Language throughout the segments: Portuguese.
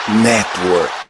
Network.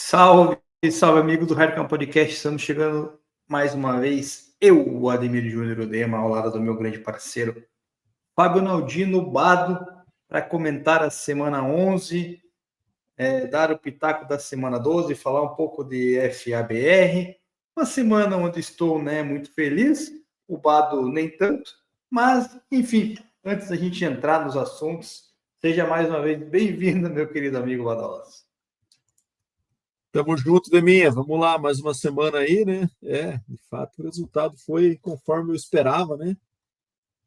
Salve, salve amigos do Hardcamp Podcast, estamos chegando mais uma vez, eu, o Ademir Júnior Udema, ao lado do meu grande parceiro Fábio Naldino Bado, para comentar a semana 11, dar o pitaco da semana 12, falar um pouco de FABR, uma semana onde estou muito feliz, o Bado nem tanto, mas enfim, antes da gente entrar nos assuntos, seja mais uma vez bem-vindo, meu querido amigo Badolas. Tamo junto, Deminha. Vamos lá, mais uma semana aí, né? De fato, o resultado foi conforme eu esperava, né?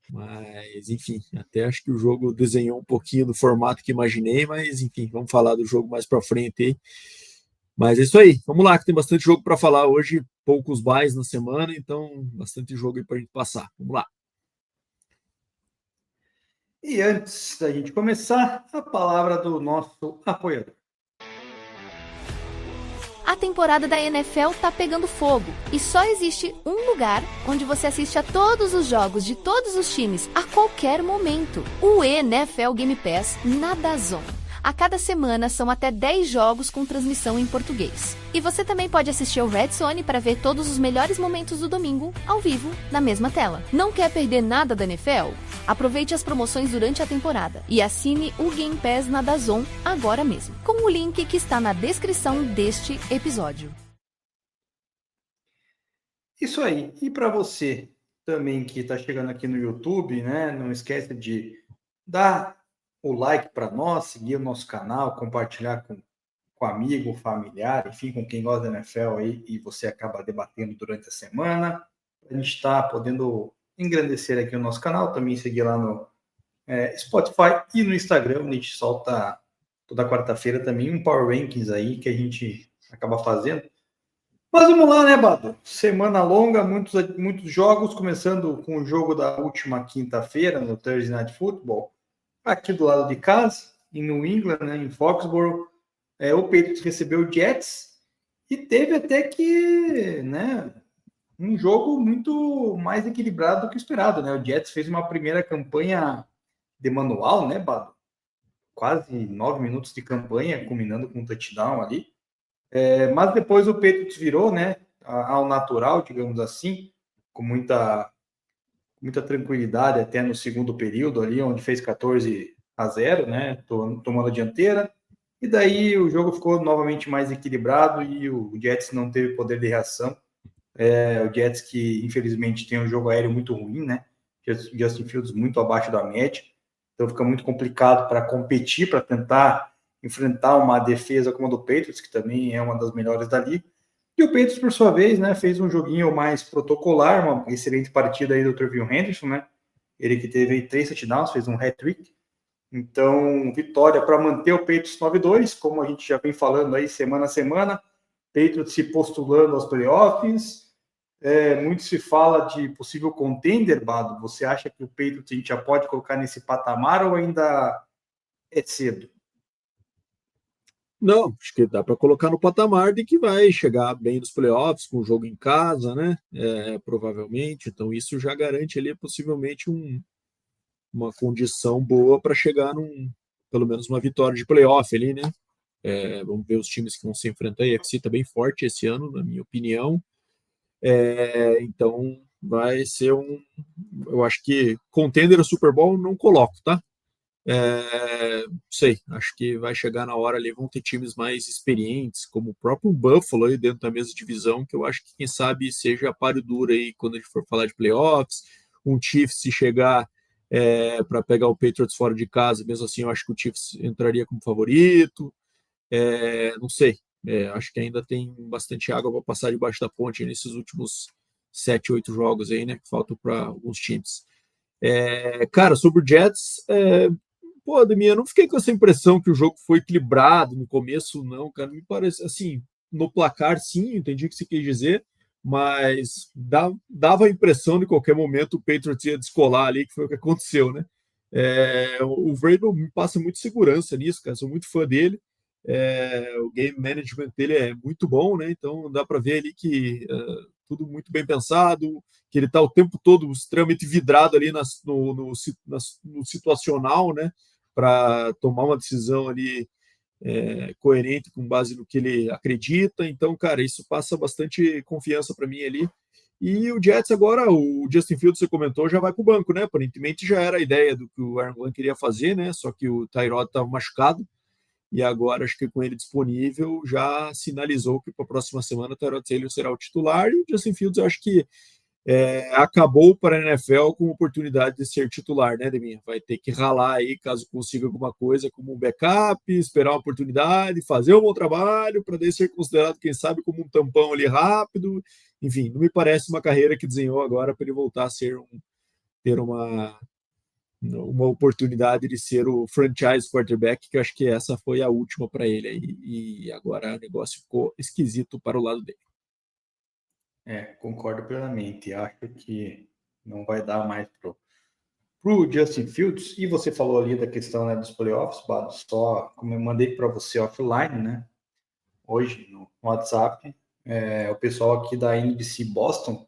Mas, enfim, até acho que o jogo desenhou um pouquinho do formato que imaginei, mas, enfim, vamos falar do jogo mais pra frente aí. Mas é isso aí, vamos lá, que tem bastante jogo para falar hoje, poucos buys na semana, então bastante jogo aí pra gente passar. Vamos lá. E antes da gente começar, a palavra do nosso apoiador. A temporada da NFL tá pegando fogo e só existe um lugar onde você assiste a todos os jogos de todos os times a qualquer momento. O NFL Game Pass na DAZN. A cada semana são até 10 jogos com transmissão em português. E você também pode assistir ao Red Zone para ver todos os melhores momentos do domingo, ao vivo, na mesma tela. Não quer perder nada da NFL? Aproveite as promoções durante a temporada e assine o Game Pass na DAZN agora mesmo, com o link que está na descrição deste episódio. Isso aí. E para você também que está chegando aqui no YouTube, não esquece de dar o like para nós, seguir o nosso canal, compartilhar com amigo, familiar, enfim, com quem gosta da NFL aí e você acaba debatendo durante a semana. A gente está podendo engrandecer aqui o nosso canal, também seguir lá no Spotify e no Instagram, onde a gente solta toda quarta-feira também um Power Rankings aí que a gente acaba fazendo. Mas vamos lá, Bado? Semana longa, muitos jogos, começando com o jogo da última quinta-feira, no Thursday Night Football, aqui do lado de casa, em New England, em Foxborough. O Patriots recebeu o Jets e teve até que um jogo muito mais equilibrado do que esperado. O Jets fez uma primeira campanha de manual, Bado? Quase 9 minutos de campanha, culminando com um touchdown ali. Mas depois o Patriots virou, ao natural, digamos assim, com muita tranquilidade até no segundo período ali, onde fez 14-0, tomando a dianteira. E daí o jogo ficou novamente mais equilibrado e o Jets não teve poder de reação. O Jets que, infelizmente, tem um jogo aéreo muito ruim, Justin Fields muito abaixo da média. Então fica muito complicado para competir, para tentar enfrentar uma defesa como a do Patriots, que também é uma das melhores da liga. E o Patriots, por sua vez, fez um joguinho mais protocolar, uma excelente partida aí do Trevor Henderson, Ele que teve 3 touchdowns, fez um hat-trick. Então, vitória para manter o Patriots 9-2, como a gente já vem falando aí semana a semana. Patriots se postulando aos playoffs. Muito se fala de possível contender, Bado. Você acha que o Patriots a gente já pode colocar nesse patamar ou ainda é cedo? Não, acho que dá para colocar no patamar de que vai chegar bem nos playoffs, com o jogo em casa, provavelmente. Então, isso já garante ali possivelmente uma condição boa para chegar pelo menos uma vitória de playoff ali, né? Vamos ver os times que vão se enfrentar. A UFC está bem forte esse ano, na minha opinião. Então, vai ser eu acho que contender o Super Bowl não coloco, tá? Não sei, acho que vai chegar na hora ali, vão ter times mais experientes, como o próprio Buffalo aí dentro da mesma divisão, que eu acho que quem sabe seja páreo duro aí quando a gente for falar de playoffs, um Chiefs se chegar para pegar o Patriots fora de casa, mesmo assim eu acho que o Chiefs entraria como favorito, não sei, acho que ainda tem bastante água para passar debaixo da ponte nesses últimos 7, 8 jogos aí, né, que faltam para alguns times. Cara, sobre o Jets, pô, Ademir, eu não fiquei com essa impressão que o jogo foi equilibrado no começo, não, cara. Me parece, assim, no placar, sim, entendi o que você quis dizer, mas dava a impressão de qualquer momento o Patriots ia descolar ali, que foi o que aconteceu, né? O Vrabel me passa muito segurança nisso, cara. Sou muito fã dele. O game management dele é muito bom, né? Então dá para ver ali que tudo muito bem pensado, que ele está o tempo todo extremamente vidrado ali no situacional, né? Para tomar uma decisão ali coerente com base no que ele acredita. Então, cara, isso passa bastante confiança para mim ali. E o Jets agora, o Justin Fields, você comentou, já vai para o banco, né? Aparentemente já era a ideia do que o Aaron Glenn queria fazer, né? Só que o Tyrod estava machucado. E agora, acho que com ele disponível, já sinalizou que para a próxima semana o Tyrod Taylor será o titular. E o Justin Fields, eu acho que acabou para a NFL com a oportunidade de ser titular, né, Deminha? Vai ter que ralar aí, caso consiga alguma coisa como um backup, esperar uma oportunidade, fazer um bom trabalho, para daí ser considerado, quem sabe, como um tampão ali rápido. Enfim, não me parece uma carreira que desenhou agora para ele voltar a ter uma oportunidade de ser o franchise quarterback, que eu acho que essa foi a última para ele aí, e agora o negócio ficou esquisito para o lado dele. Concordo plenamente. Acho que não vai dar mais pro Justin Fields. E você falou ali da questão, né, dos playoffs, Bado, só como eu mandei para você offline, né? Hoje no WhatsApp, o pessoal aqui da NBC Boston,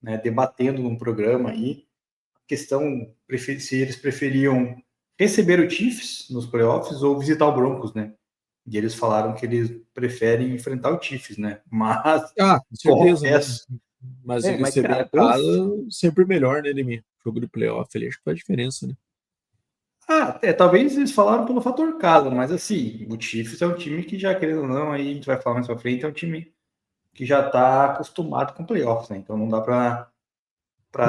né, debatendo num programa aí a questão se eles preferiam receber o Chiefs nos playoffs ou visitar o Broncos, né? E eles falaram que eles preferem enfrentar o Chiefs, né? Mas com certeza, né? confesso, Mas mas receber cara, em casa sempre melhor, né, Demi? Jogo de playoff ali, acho que faz diferença, né? talvez eles falaram pelo fator casa, mas assim, o Chiefs é um time que já, querendo ou não, aí a gente vai falar mais pra frente, é um time que já tá acostumado com playoffs, né? Então não dá pra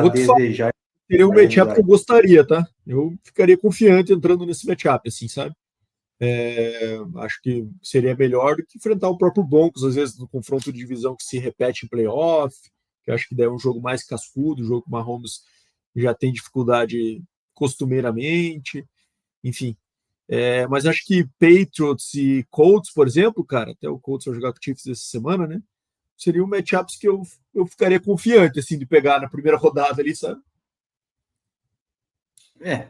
Vou te falar, desejar seria um pra eles matchup que aí. eu gostaria, tá? Eu ficaria confiante entrando nesse matchup, assim, sabe? Acho que seria melhor do que enfrentar o próprio Broncos, às vezes, no confronto de divisão que se repete em playoff, que acho que daí é um jogo mais cascudo, um jogo que o Mahomes já tem dificuldade costumeiramente, enfim. Mas acho que Patriots e Colts, por exemplo, cara, até o Colts vai jogar com o Chiefs essa semana, né? Seriam matchups que eu ficaria confiante, assim, de pegar na primeira rodada ali, sabe?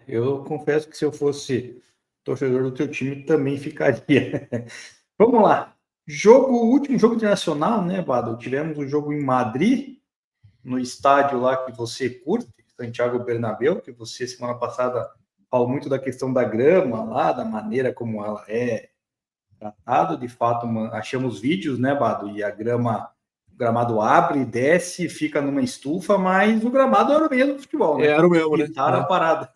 Eu confesso que se eu fosse torcedor do teu time, também ficaria. Vamos lá. Último jogo internacional, né, Bado? Tivemos um jogo em Madrid, no estádio lá que você curte, Santiago Bernabéu, que você semana passada falou muito da questão da grama lá, da maneira como ela é tratada. De fato, achamos vídeos, né, Bado? E o gramado abre, desce, fica numa estufa, mas o gramado era o mesmo do futebol, né? Era o mesmo, né? Pintaram a parada.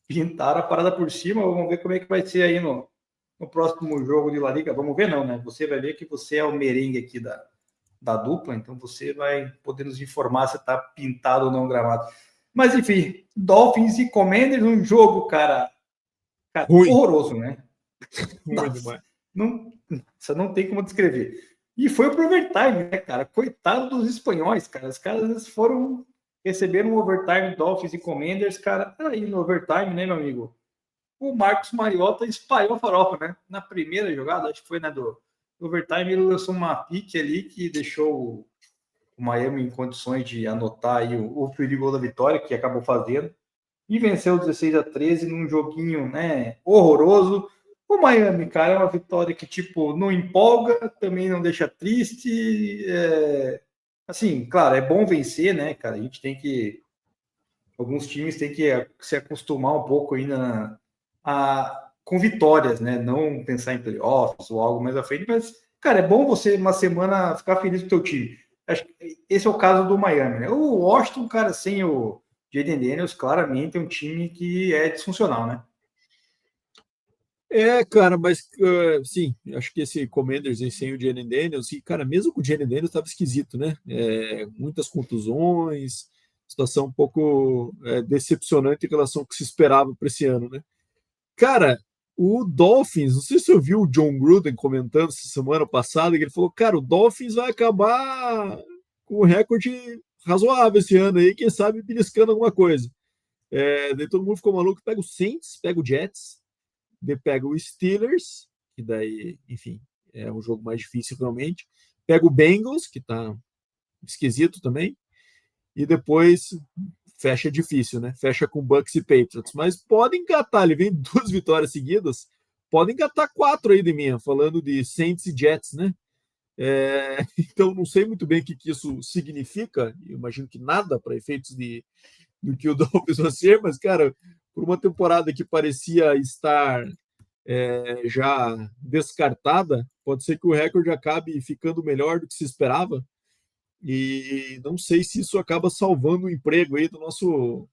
Pintaram a parada por cima. Vamos ver como é que vai ser aí no próximo jogo de La Liga. Vamos ver, não, né? Você vai ver que você é o merengue aqui da dupla, então você vai poder nos informar se está pintado ou não gramado. Mas enfim, Dolphins e Commanders, um jogo, cara Ruim. horroroso, né? Ruim demais. Não tem como descrever. E foi pro overtime, né, cara? Coitado dos espanhóis, cara. Os caras receberam um overtime, Dolphins e Commanders, cara. Aí no overtime, né, meu amigo? O Marcos Mariota espalhou a farofa, né? Na primeira jogada, acho que foi, né, do overtime, ele lançou uma pique ali que deixou o Miami em condições de anotar aí o field goal da vitória, que acabou fazendo, e venceu 16-13 num joguinho, né, horroroso. O Miami, cara, é uma vitória que, tipo, não empolga, também não deixa triste. Assim, claro, é bom vencer, né, cara? A gente tem que. Alguns times têm que se acostumar um pouco ainda com vitórias, né? Não pensar em playoffs ou algo mais à frente, mas, cara, é bom você uma semana ficar feliz com o teu time. Acho que esse é o caso do Miami, né? O Washington, cara, sem o Jaden Daniels, claramente é um time que é disfuncional, né? Cara, mas sim, acho que esse Commanders aí sem o Jalen Daniels, e, cara, mesmo com o Jalen Daniels estava esquisito, né? Muitas contusões, situação um pouco decepcionante em relação ao que se esperava para esse ano, né? Cara, o Dolphins, não sei se você viu o John Gruden comentando essa semana passada, que ele falou, cara, o Dolphins vai acabar com um recorde razoável esse ano aí, quem sabe beliscando alguma coisa. Daí todo mundo ficou maluco, pega o Saints, pega o Jets, pega o Steelers, que daí, enfim, é um jogo mais difícil realmente. Pega o Bengals, que tá esquisito também. E depois fecha difícil, né? Fecha com Bucks e Patriots. Mas pode engatar, ele vem 2 vitórias seguidas, pode engatar 4 aí de minha, falando de Saints e Jets, né? Então não sei muito bem o que isso significa. Eu imagino que nada para efeitos do que o Dolphins vai ser, mas, cara, por uma temporada que parecia estar já descartada, pode ser que o recorde acabe ficando melhor do que se esperava. E não sei se isso acaba salvando o emprego aí do nosso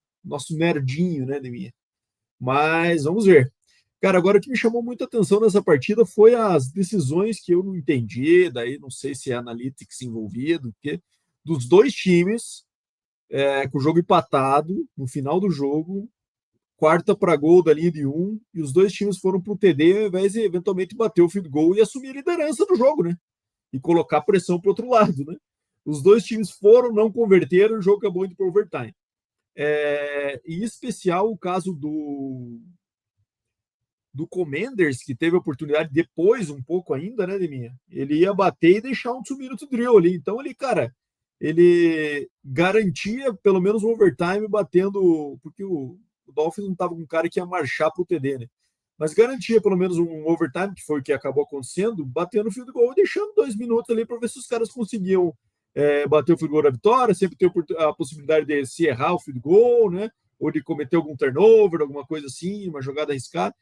nerdinho, né, Deminha? Mas vamos ver. Cara, agora o que me chamou muita atenção nessa partida foi as decisões que eu não entendi, daí não sei se é analytics envolvido, porque dos dois times, com o jogo empatado, no final do jogo, quarta para gol da linha de 1, e os dois times foram para o TD ao invés de eventualmente bater o field goal e assumir a liderança do jogo, né? E colocar pressão para o outro lado, né? Os dois times foram, não converteram, o jogo acabou indo para overtime. Em especial o caso do Commanders, que teve a oportunidade depois, um pouco ainda, né, Deminha? Ele ia bater e deixar um 2-minute drill ali. Então, ele garantia pelo menos um overtime batendo, porque o Dolphins não estava com um cara que ia marchar para o TD, né? Mas garantia pelo menos um overtime, que foi o que acabou acontecendo, batendo o field goal e deixando 2 minutos ali para ver se os caras conseguiam bater o field goal da vitória, sempre ter a possibilidade de se errar o field goal, né? Ou de cometer algum turnover, alguma coisa assim, uma jogada arriscada.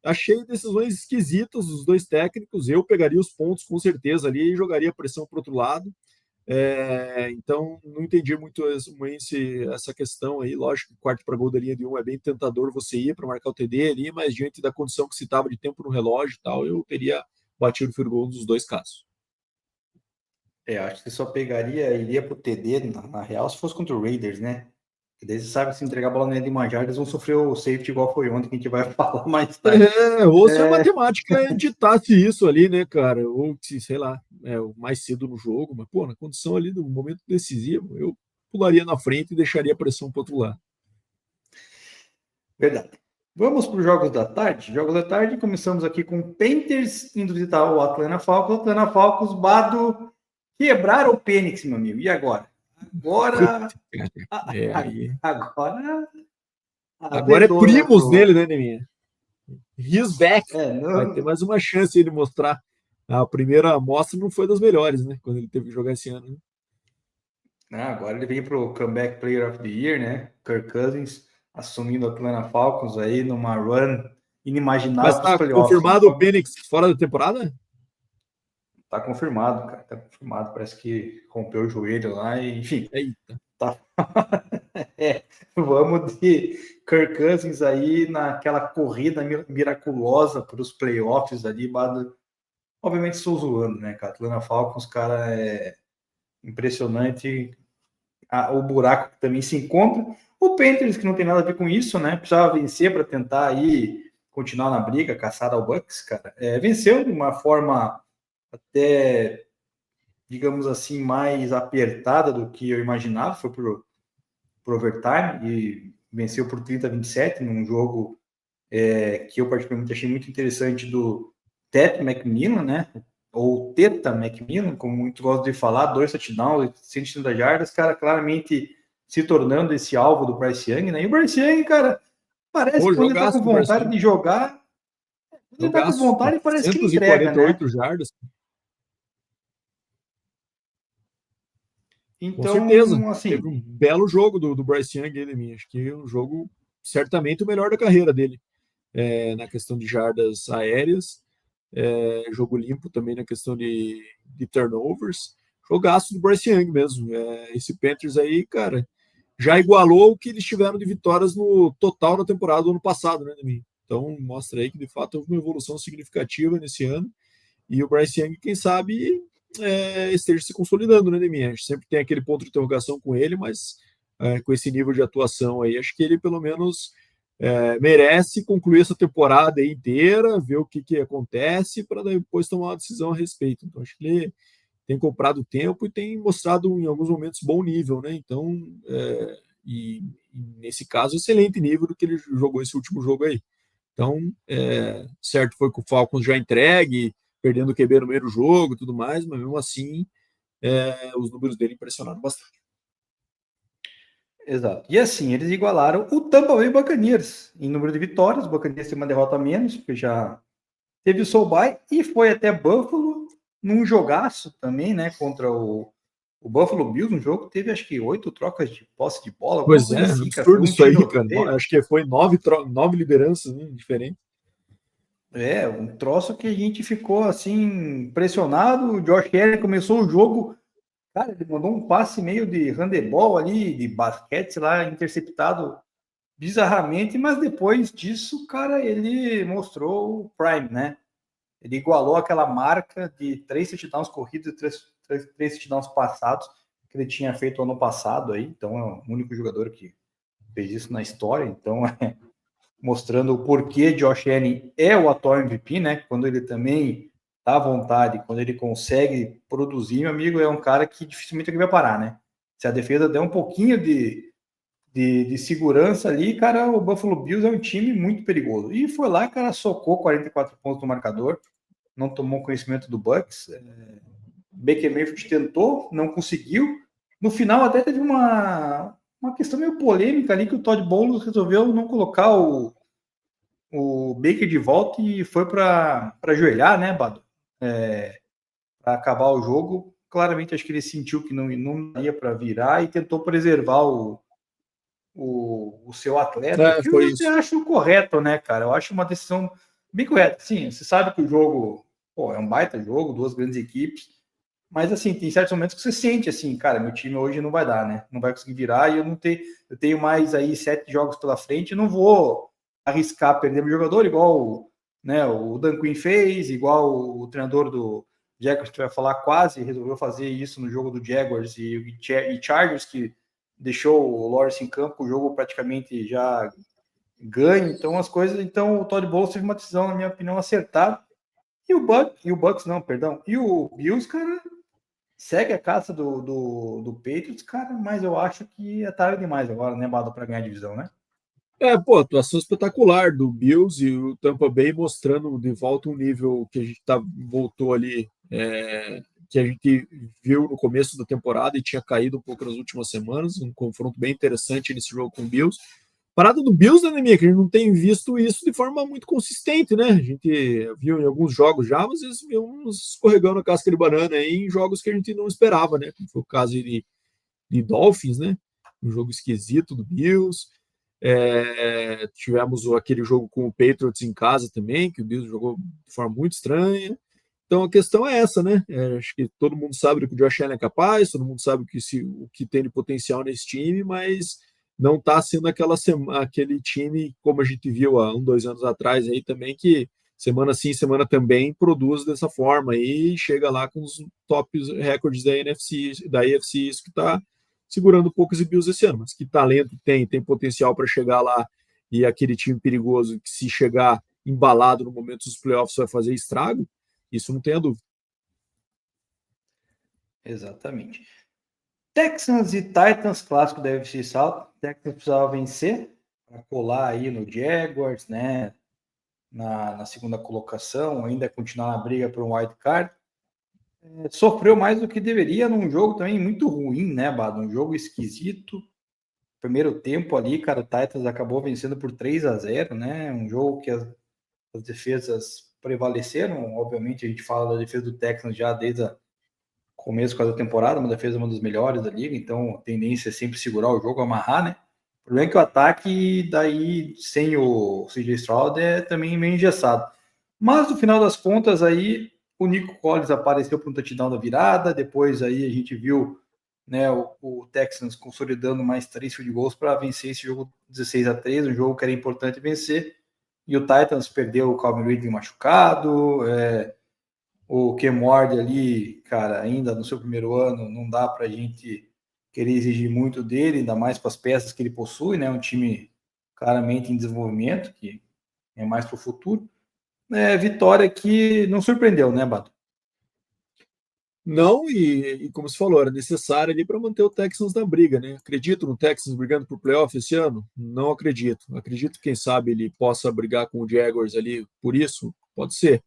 Achei decisões esquisitas dos dois técnicos. Eu pegaria os pontos com certeza ali e jogaria a pressão para o outro lado. Então, não entendi muito essa questão aí. Lógico que quarto para gol da linha de 1 é bem tentador você ir para marcar o TD ali, mas diante da condição que se estava de tempo no relógio e tal, eu teria batido o field goal nos dois casos. Acho que só iria pro TD, na real, se fosse contra o Raiders, né? E daí você sabe que se entregar a bola na de uma jarda, eles vão sofrer o safety igual foi ontem, que a gente vai falar mais tarde. Ou se a matemática editasse isso ali, né, cara? Ou se, sei lá, mais cedo no jogo, mas, pô, na condição ali do momento decisivo, eu pularia na frente e deixaria a pressão para outro lado. Verdade. Vamos para os jogos da tarde. Jogos da tarde, começamos aqui com o Panthers indo visitar o Atlanta Falcons. O Atlanta Falcons, Bado, quebraram o Penix, meu amigo. E agora? Agora é primos dele, né, Neminha? He's back. Vai ter mais uma chance de ele mostrar. A primeira amostra não foi das melhores, né? Quando ele teve que jogar esse ano. Né? Agora ele vem para o Comeback Player of the Year, né? Kirk Cousins assumindo a Atlanta Falcons aí numa run inimaginável. Mas tá confirmado o Penix fora da temporada? Tá confirmado, cara. Tá confirmado. Parece que rompeu o joelho lá e, enfim. Eita. Tá. Vamos de Kirk Cousins aí naquela corrida miraculosa para os playoffs ali. Obviamente estou zoando, né, cara? Atlanta Falcons, cara, é impressionante o buraco que também se encontra. O Panthers, que não tem nada a ver com isso, né? Precisava vencer para tentar aí continuar na briga, caçada ao Bucks, cara. Venceu de uma forma até, digamos assim, mais apertada do que eu imaginava. Foi por overtime e venceu por 30-27 num jogo que eu particularmente achei muito interessante do Ted McMillan, né? Ou Teta McMillan, como muito gosto de falar, 2 touchdowns, 130 jardas, cara, claramente se tornando esse alvo do Bryce Young, né? E o Bryce Young, cara, parece que quando ele tá com vontade de jogar, ele tá com vontade e parece que entrega, né? Jardas. Então, com certeza, assim, teve um belo jogo do Bryce Young, ele, acho que é um jogo certamente o melhor da carreira dele, na questão de jardas aéreas, jogo limpo também na questão de turnovers, jogaço do Bryce Young mesmo. Esse Panthers aí, cara, já igualou o que eles tiveram de vitórias no total da temporada do ano passado, né, Deminho? Então, mostra aí que, de fato, houve uma evolução significativa nesse ano. E o Bryce Young, quem sabe, esteja se consolidando, né, Deminha? A gente sempre tem aquele ponto de interrogação com ele, mas com esse nível de atuação aí, acho que ele, pelo menos, merece concluir essa temporada aí inteira, ver o que acontece, para depois tomar uma decisão a respeito. Então, acho que ele tem comprado tempo e tem mostrado, em alguns momentos, bom nível, né? Então, e nesse caso, excelente nível do que ele jogou esse último jogo aí. Então, certo foi que o Falcons já entregue, perdendo o QB no meio do jogo e tudo mais, mas mesmo assim, os números dele impressionaram bastante. Exato. E assim, eles igualaram o Tampa Bay Buccaneers em número de vitórias. O Buccaneers tem uma derrota a menos, porque já teve o Soul Bye e foi até Buffalo num jogaço também, né? Contra o Buffalo Bills, um jogo que teve acho que 8 trocas de posse de bola. Pois é, assim, absurdo isso aí, cara. Acho que foi 9 lideranças, né, diferentes. Um troço que a gente ficou assim impressionado. O Josh Allen começou o jogo, cara, ele mandou um passe meio de handebol ali, de basquete, sei lá, interceptado bizarramente, mas depois disso, cara, ele mostrou o Prime, né? Ele igualou aquela marca de 3 touchdowns corridos e 3 touchdowns passados que ele tinha feito ano passado aí. Então é o único jogador que fez isso na história. Então mostrando o porquê Josh Allen é o atual MVP, né? Quando ele também tá à vontade, quando ele consegue produzir, meu amigo, é um cara que dificilmente ele vai parar, né? Se a defesa der um pouquinho de segurança ali, cara, o Buffalo Bills é um time muito perigoso. E foi lá, cara, socou 44 pontos no marcador, não tomou conhecimento do Bucks. Baker Mayfield tentou, não conseguiu. No final até teve uma questão meio polêmica ali, que o Todd Bowles resolveu não colocar o Baker de volta e foi para ajoelhar, né, Bado? Para acabar o jogo. Claramente acho que ele sentiu que não ia para virar e tentou preservar o seu atleta, que eu até acho correto, né, cara? Eu acho uma decisão bem correta. Sim, você sabe que o jogo é um baita jogo, duas grandes equipes, mas assim, tem certos momentos que você sente assim, cara, meu time hoje não vai dar, né? Não vai conseguir virar e eu tenho mais aí 7 jogos pela frente, não vou arriscar perder meu jogador, igual né, o Dan Quinn fez, igual o treinador do Jaguars, que vai falar, quase resolveu fazer isso no jogo do Jaguars e Chargers, que deixou o Lawrence em campo, o jogo praticamente já ganho, então as coisas, então o Todd Bowles teve uma decisão, na minha opinião, acertada, e o Bucks, não, perdão, e o Bills, cara, segue a caça do Patriots, cara, mas eu acho que é tarde demais agora, né, Bado, para ganhar a divisão, né? Atuação espetacular do Bills e o Tampa Bay mostrando de volta um nível que a gente voltou ali, que a gente viu no começo da temporada e tinha caído um pouco nas últimas semanas, um confronto bem interessante nesse jogo com o Bills. Parada do Bills, né, minha, que a gente não tem visto isso de forma muito consistente, né? A gente viu em alguns jogos já, mas eles viu uns escorregando a casca de banana aí em jogos que a gente não esperava, né? Como foi o caso de Dolphins, né? Um jogo esquisito do Bills. Tivemos aquele jogo com o Patriots em casa também, que o Bills jogou de forma muito estranha. Então a questão é essa, né? Acho que todo mundo sabe do que o Josh Allen é capaz, todo mundo sabe o que tem de potencial nesse time, mas não está sendo aquele time como a gente viu há 2 anos atrás aí também, que semana sim, semana também produz dessa forma e chega lá com os top recordes da AFC, isso que está segurando um pouco os Bills esse ano, mas que talento tem potencial para chegar lá, e aquele time perigoso que, se chegar embalado no momento dos playoffs, vai fazer estrago, isso não tenha dúvida. Exatamente. Texans e Titans, clássico da UFC South. Texans precisava vencer para colar aí no Jaguars, né? Na segunda colocação, ainda continuar na briga por um wild card. Sofreu mais do que deveria num jogo também muito ruim, né, Bado? Um jogo esquisito. Primeiro tempo ali, cara, o Titans acabou vencendo por 3-0, né? Um jogo que as defesas prevaleceram. Obviamente, a gente fala da defesa do Texans já desde o começo da temporada, uma defesa uma das melhores da liga, então a tendência é sempre segurar o jogo, amarrar, né? O problema é que o ataque, daí, sem o CJ Stroud, é também meio engessado. Mas, no final das contas, aí, o Nico Collins apareceu para um touchdown da virada, depois aí a gente viu, né, o Texans consolidando mais 3 field goals para vencer esse jogo 16-3, um jogo que era importante vencer, E o Titans perdeu o Calvin Ridley machucado, o Cam Ward ali, cara, ainda no seu primeiro ano, não dá para a gente querer exigir muito dele, ainda mais com as peças que ele possui, né? Um time claramente em desenvolvimento, que é mais para o futuro. Vitória que não surpreendeu, né, Bato? Não, e como você falou, era necessário ali para manter o Texans na briga, né? Acredito no Texans brigando por playoff esse ano? Não acredito. Acredito que, quem sabe, ele possa brigar com o Jaguars ali por isso? Pode ser.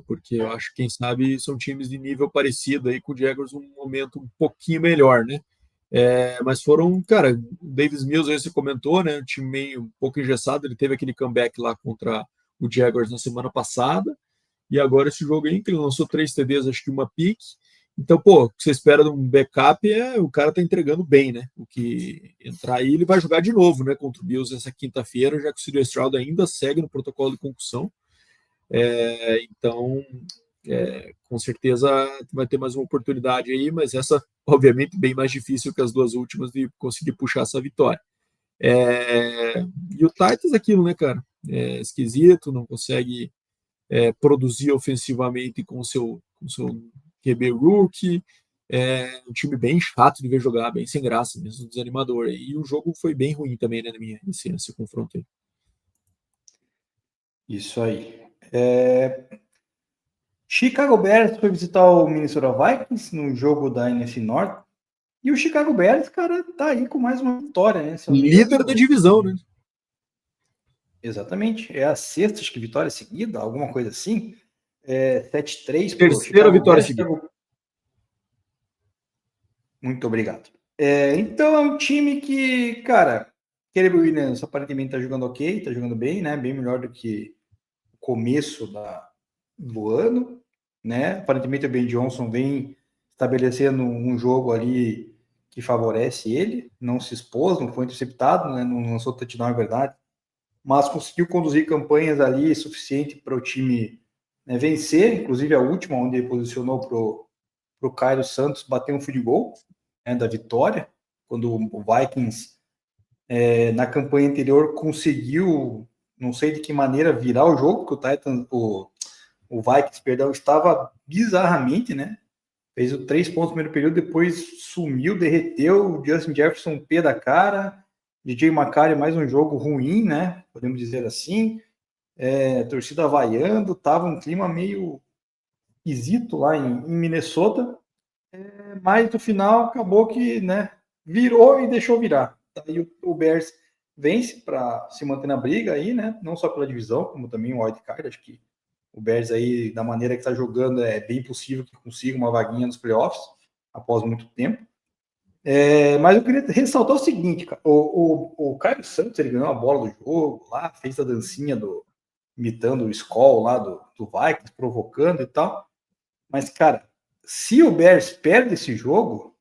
Porque eu acho que, quem sabe, são times de nível parecido aí com o Jaguars, um momento um pouquinho melhor, né? Mas foram, cara, o Davis Mills, aí você comentou, né? Um time meio um pouco engessado, ele teve aquele comeback lá contra o Jaguars na semana passada, e agora esse jogo aí, que ele lançou 3 TDs, acho que uma pick. Então, pô, o que você espera de um backup o cara tá entregando bem, né? O que entrar aí, ele vai jogar de novo, né? Contra o Bills essa quinta-feira, já que o CJ Stroud ainda segue no protocolo de concussão. Então, com certeza vai ter mais uma oportunidade aí, mas essa, obviamente, bem mais difícil que as duas últimas de conseguir puxar essa vitória. E o Titans, aquilo, né, cara? Esquisito, não consegue produzir ofensivamente com o seu QB rookie. Um time bem chato de ver jogar, bem sem graça, mesmo desanimador. E o jogo foi bem ruim também, né, nesse confronto aí. Isso aí. Chicago Bears foi visitar o Minnesota Vikings no jogo da NFC Norte. E o Chicago Bears, cara, tá aí com mais uma vitória, né? Líder da divisão, né? Exatamente. É a sexta, acho que, vitória seguida, alguma coisa assim. 7-3 pro Terceira Chicago vitória Bears, seguida. Muito obrigado. Então é um time que, cara, Caleb Williams aparentemente tá jogando ok, tá jogando bem, né? Bem melhor do que o começo do ano, né? Aparentemente o Ben Johnson vem estabelecendo um jogo ali que favorece ele, não se expôs, não foi interceptado, né? Não lançou touchdown, é verdade, mas conseguiu conduzir campanhas ali suficiente para o time, né, vencer, inclusive a última, onde ele posicionou pro Cairo Santos bater um field goal, né, da vitória, quando o Vikings, na campanha anterior, conseguiu, não sei de que maneira, virar o jogo, porque o Vikings, perdão, estava bizarramente, né? Fez o 3 pontos no primeiro período, depois sumiu, derreteu, o Justin Jefferson pé da cara, DJ McCarry mais um jogo ruim, né? Podemos dizer assim. Torcida vaiando, tava um clima meio esquisito lá em Minnesota, mas no final acabou que, né, virou e deixou virar. Daí o Bears vence para se manter na briga aí, né? Não só pela divisão, como também o wildcard. Acho que o Bears aí, da maneira que está jogando, é bem possível que consiga uma vaguinha nos playoffs após muito tempo. Mas eu queria ressaltar o seguinte, cara. O Caio Santos, ele ganhou a bola do jogo lá, fez a dancinha imitando o Skol lá do Vikings, provocando e tal. Mas, cara, se o Bears perde esse jogo,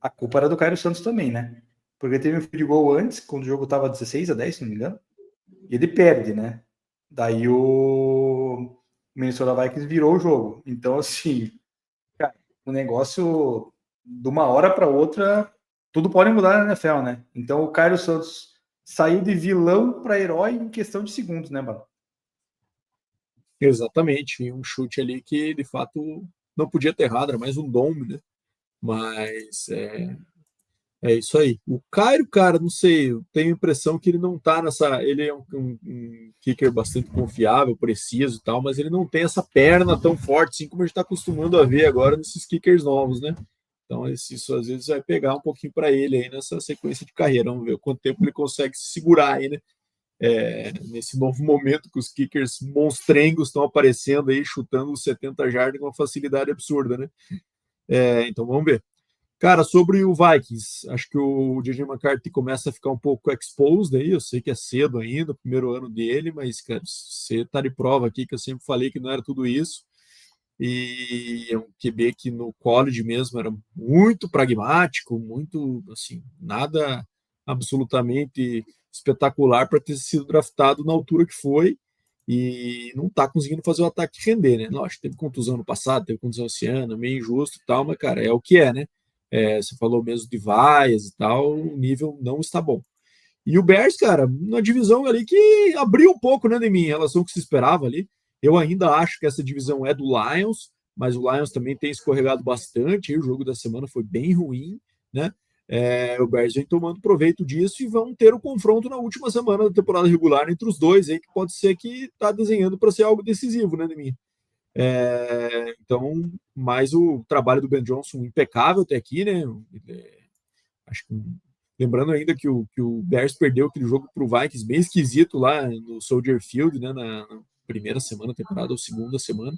a culpa era do Caio Santos também, né? Porque teve um field goal antes, quando o jogo estava 16-10, se não me engano, e ele perde, né? Daí o Minnesota Vikings virou o jogo. Então, assim, cara, o negócio, de uma hora para outra, tudo pode mudar na NFL, né? Então, o Caio Santos saiu de vilão para herói em questão de segundos, né, Bala? Exatamente, um chute ali que de fato não podia ter errado, era mais um dome, né? Mas é isso aí. O Cairo, cara, não sei, eu tenho a impressão que ele não tá nessa. Ele é um kicker bastante confiável, preciso e tal, mas ele não tem essa perna tão forte, assim como a gente está acostumando a ver agora nesses kickers novos, né? Então, isso às vezes vai pegar um pouquinho para ele aí nessa sequência de carreira. Vamos ver quanto tempo ele consegue se segurar aí, né? Nesse novo momento que os kickers monstrengos estão aparecendo aí, chutando os 70 jardas com uma facilidade absurda, né? Então vamos ver. Cara, sobre o Vikings, acho que o DJ McCarthy começa a ficar um pouco exposed aí, eu sei que é cedo ainda, o primeiro ano dele, mas, cara, você tá de prova aqui que eu sempre falei que não era tudo isso, e é um QB que no college mesmo era muito pragmático, muito, assim, nada absolutamente espetacular para ter sido draftado na altura que foi, e não tá conseguindo fazer o ataque render, né? Lógico, teve contusão no passado, teve contusão esse ano, meio injusto e tal, mas, cara, é o que é, né? Você falou mesmo de vaias e tal, o nível não está bom. E o Bears, cara, uma divisão ali que abriu um pouco, né, de mim, em relação ao que se esperava ali. Eu ainda acho que essa divisão é do Lions, mas o Lions também tem escorregado bastante. O jogo da semana foi bem ruim, né? O Bears vem tomando proveito disso e vão ter o confronto na última semana da temporada regular entre os dois, aí, que pode ser que está desenhando para ser algo decisivo, né, de mim. Então, mais o trabalho do Ben Johnson impecável até aqui, né? Acho que lembrando ainda que o Bears perdeu aquele jogo para o Vikings bem esquisito lá no Soldier Field, né, na primeira semana da temporada ou segunda semana.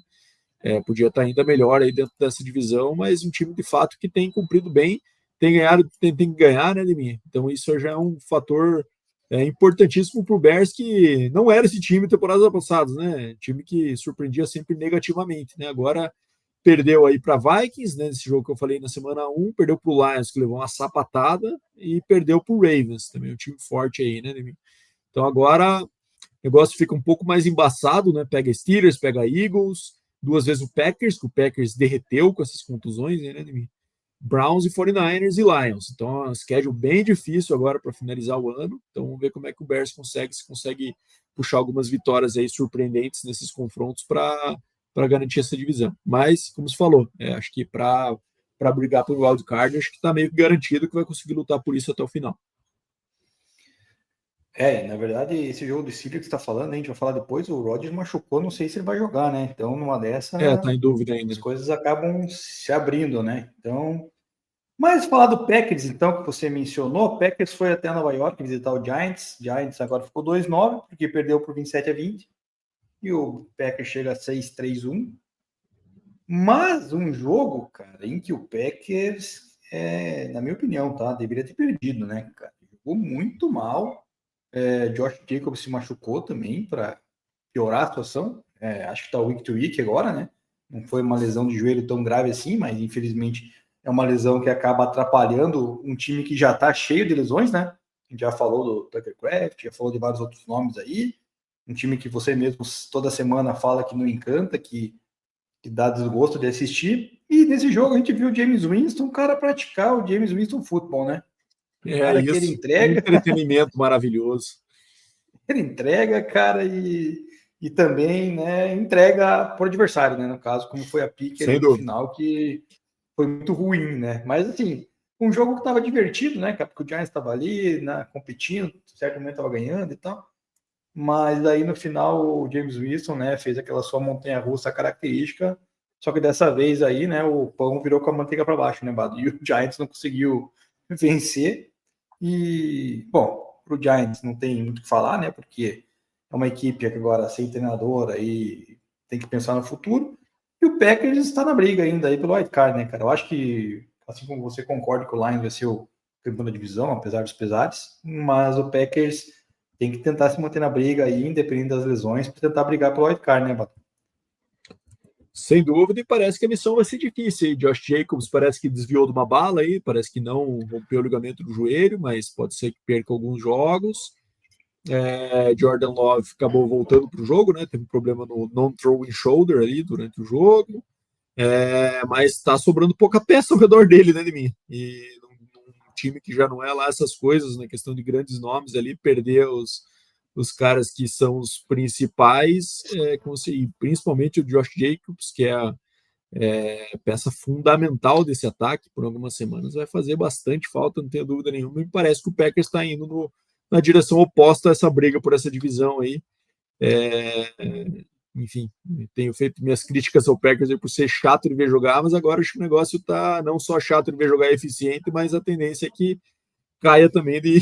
Podia estar ainda melhor aí dentro dessa divisão, mas um time de fato que tem cumprido bem, tem ganhado, tem que ganhar, né, de mim. Então isso já é um fator importantíssimo para o Bears, que não era esse time temporadas passadas, né? Time que surpreendia sempre negativamente, né? Agora perdeu aí para Vikings, né? Nesse jogo que eu falei na semana 1, perdeu para o Lions, que levou uma sapatada, e perdeu para o Ravens, também um time forte aí, né? Então agora o negócio fica um pouco mais embaçado, né? Pega Steelers, pega Eagles, duas vezes o Packers, que o Packers derreteu com essas contusões, né? Browns e 49ers e Lions. Então, é um schedule bem difícil agora para finalizar o ano. Então, vamos ver como é que o Bears consegue puxar algumas vitórias aí surpreendentes nesses confrontos para garantir essa divisão. Mas, como você falou, acho que para brigar pelo wild card, acho que está meio que garantido que vai conseguir lutar por isso até o final. Na verdade, esse jogo do Steelers que você está falando, a gente vai falar depois, o Rodgers machucou, não sei se ele vai jogar, né? Então, numa dessa, Tá em dúvida ainda. as coisas acabam se abrindo, né? Então, mas falar do Packers, então, que você mencionou, o Packers foi até Nova York visitar o Giants. Giants agora ficou 2-9, porque perdeu por 27-20. E o Packers chega a 6-3-1. Mas um jogo, cara, em que o Packers, na minha opinião, tá? Deveria ter perdido, né, cara? Jogou muito mal. Josh Jacobs se machucou também para piorar a situação. Acho que tá week to week agora, né? Não foi uma lesão de joelho tão grave assim, mas infelizmente é uma lesão que acaba atrapalhando um time que já está cheio de lesões, né? A gente já falou do Tucker Kraft, já falou de vários outros nomes aí. Um time que você mesmo toda semana fala que não encanta, que dá desgosto de assistir. E nesse jogo a gente viu o James Winston, cara, praticar o James Winston Futebol, né? Cara, que ele Isso. entrega. Entretenimento maravilhoso. Ele entrega, cara, e também, né, entrega por adversário, né? No caso, como foi a pique ali no final, que foi muito ruim, né? Mas, assim, um jogo que estava divertido, né? Porque o Giants estava ali, né, competindo, em certo momento estava ganhando e tal. Mas aí, no final, o James Winston, né, fez aquela sua montanha-russa característica, só que dessa vez aí, né, o pão virou com a manteiga para baixo, né, Bado? E o Giants não conseguiu vencer. E, bom, para o Giants não tem muito o que falar, né? Porque é uma equipe que agora sem treinador e tem que pensar no futuro. E o Packers está na briga ainda aí pelo wild card, né, cara? Eu acho que, assim como você concorda que o Lions vai ser o campeão da divisão, apesar dos pesares, mas o Packers tem que tentar se manter na briga aí, independente das lesões, para tentar brigar pelo wild card, né, Bato? Sem dúvida, e parece que a missão vai ser difícil. Aí. Josh Jacobs parece que desviou de uma bala aí, parece que não rompeu o ligamento do joelho, mas pode ser que perca alguns jogos. Jordan Love acabou voltando para o jogo, né? Teve um problema no non-throwing shoulder ali durante o jogo, mas está sobrando pouca peça ao redor dele, né, de mim? E num time que já não é lá essas coisas, na questão de grandes nomes ali, perder os caras que são os principais, e principalmente o Josh Jacobs, que é a peça fundamental desse ataque por algumas semanas, vai fazer bastante falta, não tenho dúvida nenhuma. Me parece que o Packers está indo na direção oposta a essa briga por essa divisão aí. Enfim, tenho feito minhas críticas ao Packers por ser chato de ver jogar, mas agora acho que o negócio está não só chato de ver jogar, é eficiente, mas a tendência é que caia também de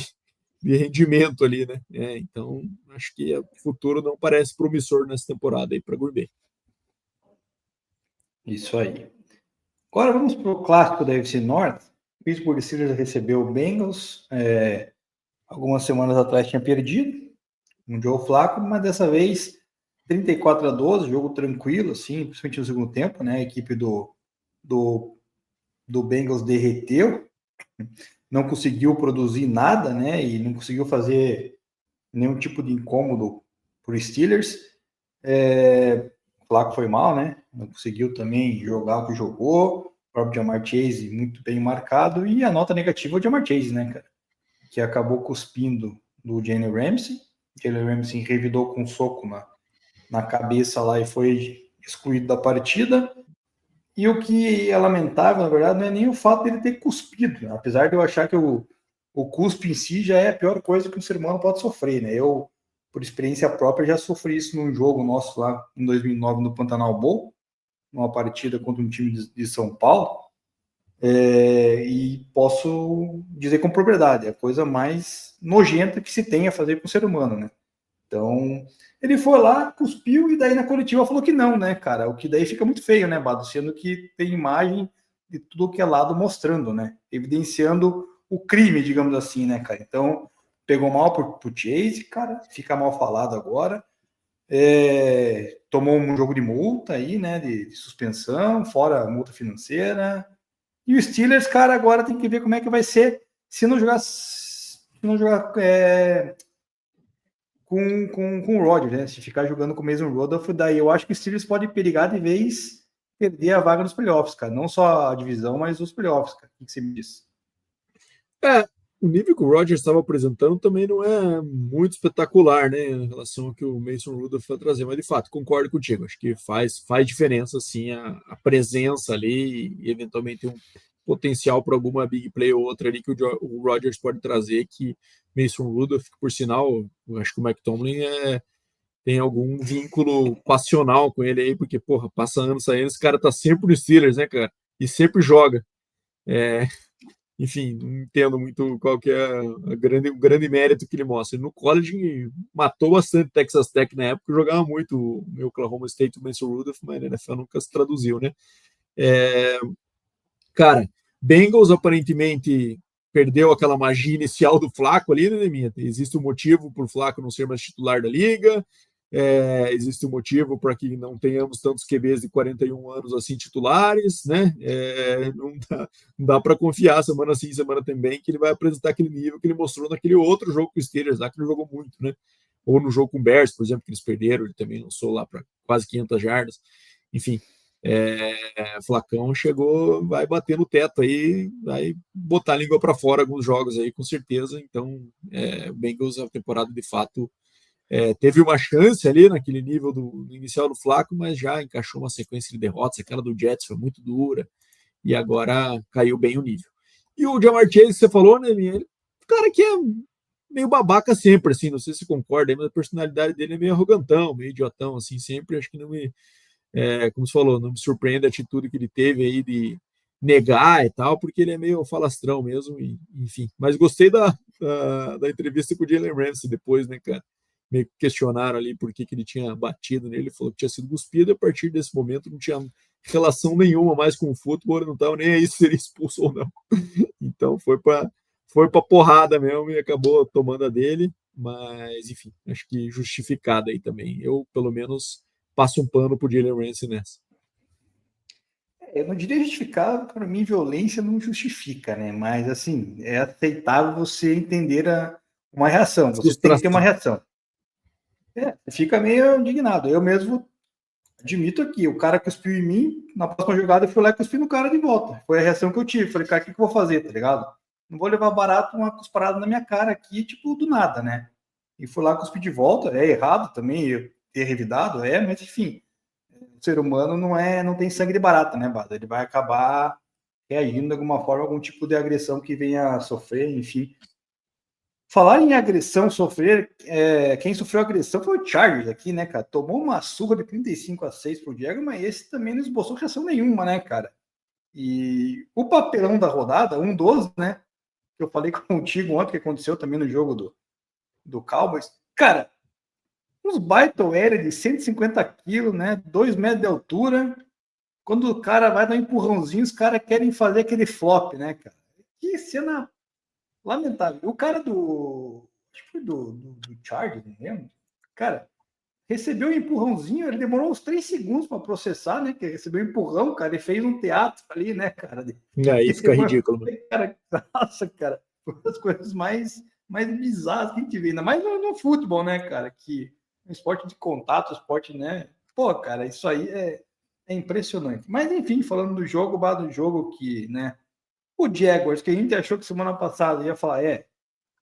rendimento ali, né? Então, acho que o futuro não parece promissor nessa temporada aí para Green Bay. Isso aí. Agora vamos para o clássico da UFC Norte. O Pittsburgh Steelers recebeu o Bengals. Algumas semanas atrás tinha perdido um Joe Flacco, mas dessa vez 34-12, jogo tranquilo, assim, principalmente no segundo tempo, né? A equipe do Bengals derreteu, não conseguiu produzir nada, né? E não conseguiu fazer nenhum tipo de incômodo para os Steelers. O Flacco foi mal, né? Não conseguiu também jogar o que jogou. O próprio Ja'Marr Chase muito bem marcado. E a nota negativa é o Ja'Marr Chase, né, cara? Que acabou cuspindo do Jalen Ramsey. Jalen Ramsey revidou com um soco na cabeça lá e foi excluído da partida. E o que é lamentável, na verdade, não é nem o fato dele ter cuspido, né? Apesar de eu achar que o cuspe em si já é a pior coisa que um ser humano pode sofrer, né? Eu, por experiência própria, já sofri isso num jogo nosso lá em 2009 no Pantanal Bowl, numa partida contra um time de São Paulo, e posso dizer com propriedade, é a coisa mais nojenta que se tem a fazer com o ser humano, né? Então, ele foi lá, cuspiu, e daí na coletiva falou que não, né, cara? O que daí fica muito feio, né, Bado? Sendo que tem imagem de tudo que é lado mostrando, né? Evidenciando o crime, digamos assim, né, cara? Então, pegou mal pro Chase, cara, fica mal falado agora. Tomou um jogo de multa aí, né, de suspensão, fora multa financeira. E o Steelers, cara, agora tem que ver como é que vai ser se não jogar com o Rodgers, né? Se ficar jogando com o Mason Rudolph, daí eu acho que o Steelers pode perigar de vez perder a vaga nos playoffs, cara. Não só a divisão, mas os playoffs, cara. O que você me diz? O nível que o Rodgers estava apresentando também não é muito espetacular, né, em relação ao que o Mason Rudolph vai trazer, mas de fato, concordo contigo, acho que faz diferença, assim, a presença ali e eventualmente um potencial para alguma big play ou outra ali que o Rodgers pode trazer, que Mason Rudolph, que por sinal, acho que o Mike Tomlin tem algum vínculo passional com ele aí, porque, porra, passa anos saindo, esse cara tá sempre no Steelers, né, cara, e sempre joga. Enfim, não entendo muito qual que é o grande mérito que ele mostra. No college, matou bastante Texas Tech na época, jogava muito o Oklahoma State, o Mason Rudolph, mas na NFL nunca se traduziu, né? Cara, Bengals aparentemente perdeu aquela magia inicial do Flaco ali, né, Neminha? Existe um motivo por Flaco não ser mais titular da liga, existe um motivo para que não tenhamos tantos QBs de 41 anos assim titulares, né? Não dá para confiar semana sim, semana também, que ele vai apresentar aquele nível que ele mostrou naquele outro jogo com o Steelers lá, que ele jogou muito, né? Ou no jogo com o Bears, por exemplo, que eles perderam, ele também lançou lá para quase 500 jardas. Enfim, Flacão chegou, vai bater no teto aí, vai botar a língua para fora alguns jogos aí, com certeza. Então, o Bengals, a temporada de fato teve uma chance ali naquele nível do inicial do Flaco, mas já encaixou uma sequência de derrotas. Aquela do Jets foi muito dura e agora caiu bem o nível. E o Ja'Marr Chase, que você falou, né, ele, cara que é meio babaca sempre, assim, não sei se concorda, mas a personalidade dele é meio arrogantão, meio idiotão, assim, sempre. Acho que não me, como você falou, não me surpreende a atitude que ele teve aí de negar e tal, porque ele é meio falastrão mesmo, e, enfim. Mas gostei da entrevista com o Jalen Ramsey depois, né, cara? Meio que questionaram ali por que ele tinha batido nele, ele falou que tinha sido cuspido, e a partir desse momento não tinha relação nenhuma mais com o futebol, ele não estava nem aí se seria expulso ou não. Então foi para porrada mesmo e acabou tomando a dele, mas enfim, acho que justificada aí também. Eu, pelo menos, passo um pano pro Jalen Ramsey nessa. Eu não diria justificar, para mim, violência não justifica, né? Mas, assim, é aceitável você entender uma reação. Você tem que ter uma reação. Fica meio indignado. Eu mesmo admito aqui, o cara cuspiu em mim, na próxima jogada eu fui lá e cuspi no cara de volta. Foi a reação que eu tive. Falei, cara, o que eu vou fazer, tá ligado? Não vou levar barato uma cusparada na minha cara aqui, tipo, do nada, né? E fui lá cuspir de volta. É errado também eu ter revidado, mas enfim. O ser humano não tem sangue de barata, né, Bada? Ele vai acabar reagindo de alguma forma, algum tipo de agressão que venha a sofrer, enfim. Falar em agressão, sofrer, quem sofreu agressão foi o Chargers aqui, né, cara? Tomou uma surra de 35-6 pro Diego, mas esse também não esboçou reação nenhuma, né, cara? E o papelão da rodada, 1-12, né? Que eu falei contigo ontem, que aconteceu também no jogo do Cowboys. Cara, uns baita aérea de 150 quilos, né? 2 metros de altura. Quando o cara vai dar um empurrãozinho, os caras querem fazer aquele flop, né, cara? Que cena lamentável. O cara acho que foi do Chargers, não lembro. Cara, recebeu um empurrãozinho, ele demorou uns 3 segundos para processar, né? Que recebeu um empurrão, cara, ele fez um teatro ali, né, cara? Aí fica ridículo, mano. Cara, nossa, cara, foi uma das coisas mais bizarras que a gente vê, ainda mais no futebol, né, cara? Que um esporte de contato, esporte, né? Pô, cara, isso aí é impressionante. Mas, enfim, falando do jogo que, né? O Jaguars, que a gente achou que semana passada ia falar,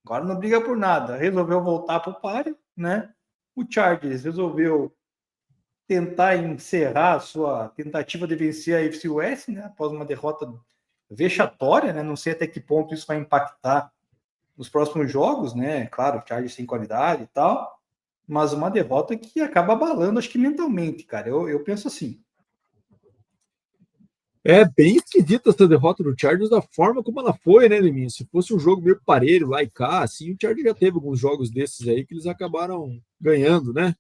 Agora não briga por nada. Resolveu voltar para o páreo, né? O Chargers resolveu tentar encerrar a sua tentativa de vencer a AFC West, né? Após uma derrota vexatória, né? Não sei até que ponto isso vai impactar nos próximos jogos, né? Claro, o Chargers tem qualidade e tal, mas uma derrota que acaba abalando, acho que mentalmente, cara. Eu penso assim. É bem esquisita essa derrota do Chargers da forma como ela foi, né, Leminho? Se fosse um jogo meio parelho lá e cá, assim, o Chargers já teve alguns jogos desses aí que eles acabaram ganhando, né?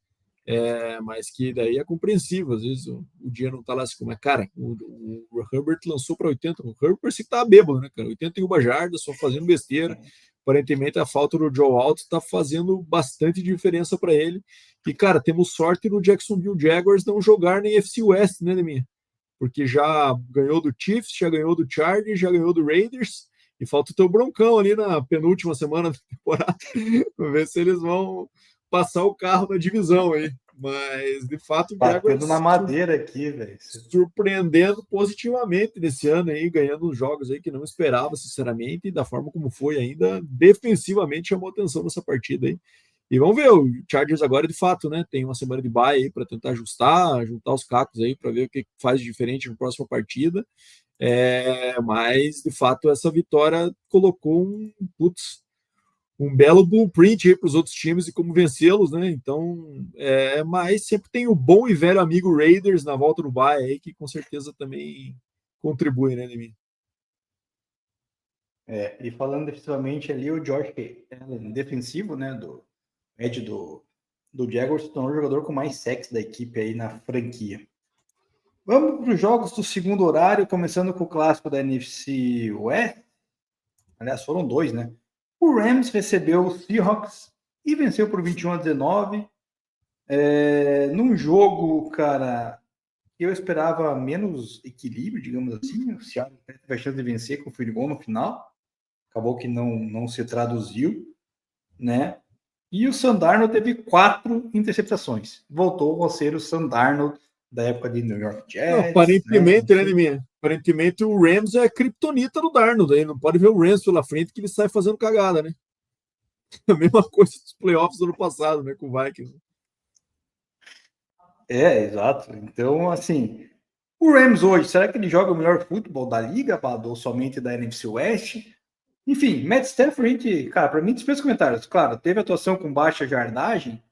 Mas que daí é compreensível, às vezes o dia não tá lá assim como é. Cara, o Herbert lançou para 80, o Herbert parecia que tava bêbado, né, cara? 81 jardas, só fazendo besteira. Aparentemente a falta do Joe Alt está fazendo bastante diferença para ele. E, cara, temos sorte no Jacksonville Jaguars não jogar nem FC West, né, Leminha? Porque já ganhou do Chiefs, já ganhou do Chargers, já ganhou do Raiders, e falta o teu Broncão ali na penúltima semana da temporada, para ver se eles vão passar o carro na divisão aí. Mas, de fato, o Batendo na madeira aqui, velho. Surpreendendo positivamente nesse ano aí, ganhando uns jogos aí que não esperava, sinceramente, e da forma como foi ainda, defensivamente chamou atenção nessa partida aí. E vamos ver, o Chargers agora, de fato, né? Tem uma semana de bye aí para tentar ajustar, juntar os cacos aí para ver o que faz de diferente na próxima partida. Mas, de fato, essa vitória colocou um belo blueprint aí para os outros times e como vencê-los, né? Então, mas sempre tem o bom e velho amigo Raiders na volta do bye aí, que com certeza também contribui, né, Nemi? E falando defensivamente ali, o Josh Allen, defensivo, né, do Ed do Jaguars, se tornou o jogador com mais sacks da equipe aí na franquia. Vamos para os jogos do segundo horário, começando com o clássico da NFC West. Aliás, foram dois, né? O Rams recebeu o Seahawks e venceu por 21-19. Num jogo, cara, eu esperava menos equilíbrio, digamos assim. O Seattle teve a chance de vencer com o field goal no final. Acabou que não se traduziu, né? E o Sam Darnold teve 4 interceptações. Voltou a ser o Sam Darnold da época de New York Jets. Não, aparentemente, né, Neminha? Aparentemente o Rams é a criptonita do Darnold. Aí não pode ver o Rams pela frente que ele sai fazendo cagada, né? A mesma coisa dos playoffs do ano passado, né, com o Vikings. Exato. Então, assim, o Rams hoje, será que ele joga o melhor futebol da liga, Bado, ou somente da NFC West? Enfim, Matt Stafford, cara, para mim, dispensa comentários. Claro, teve atuação com baixa jardagem,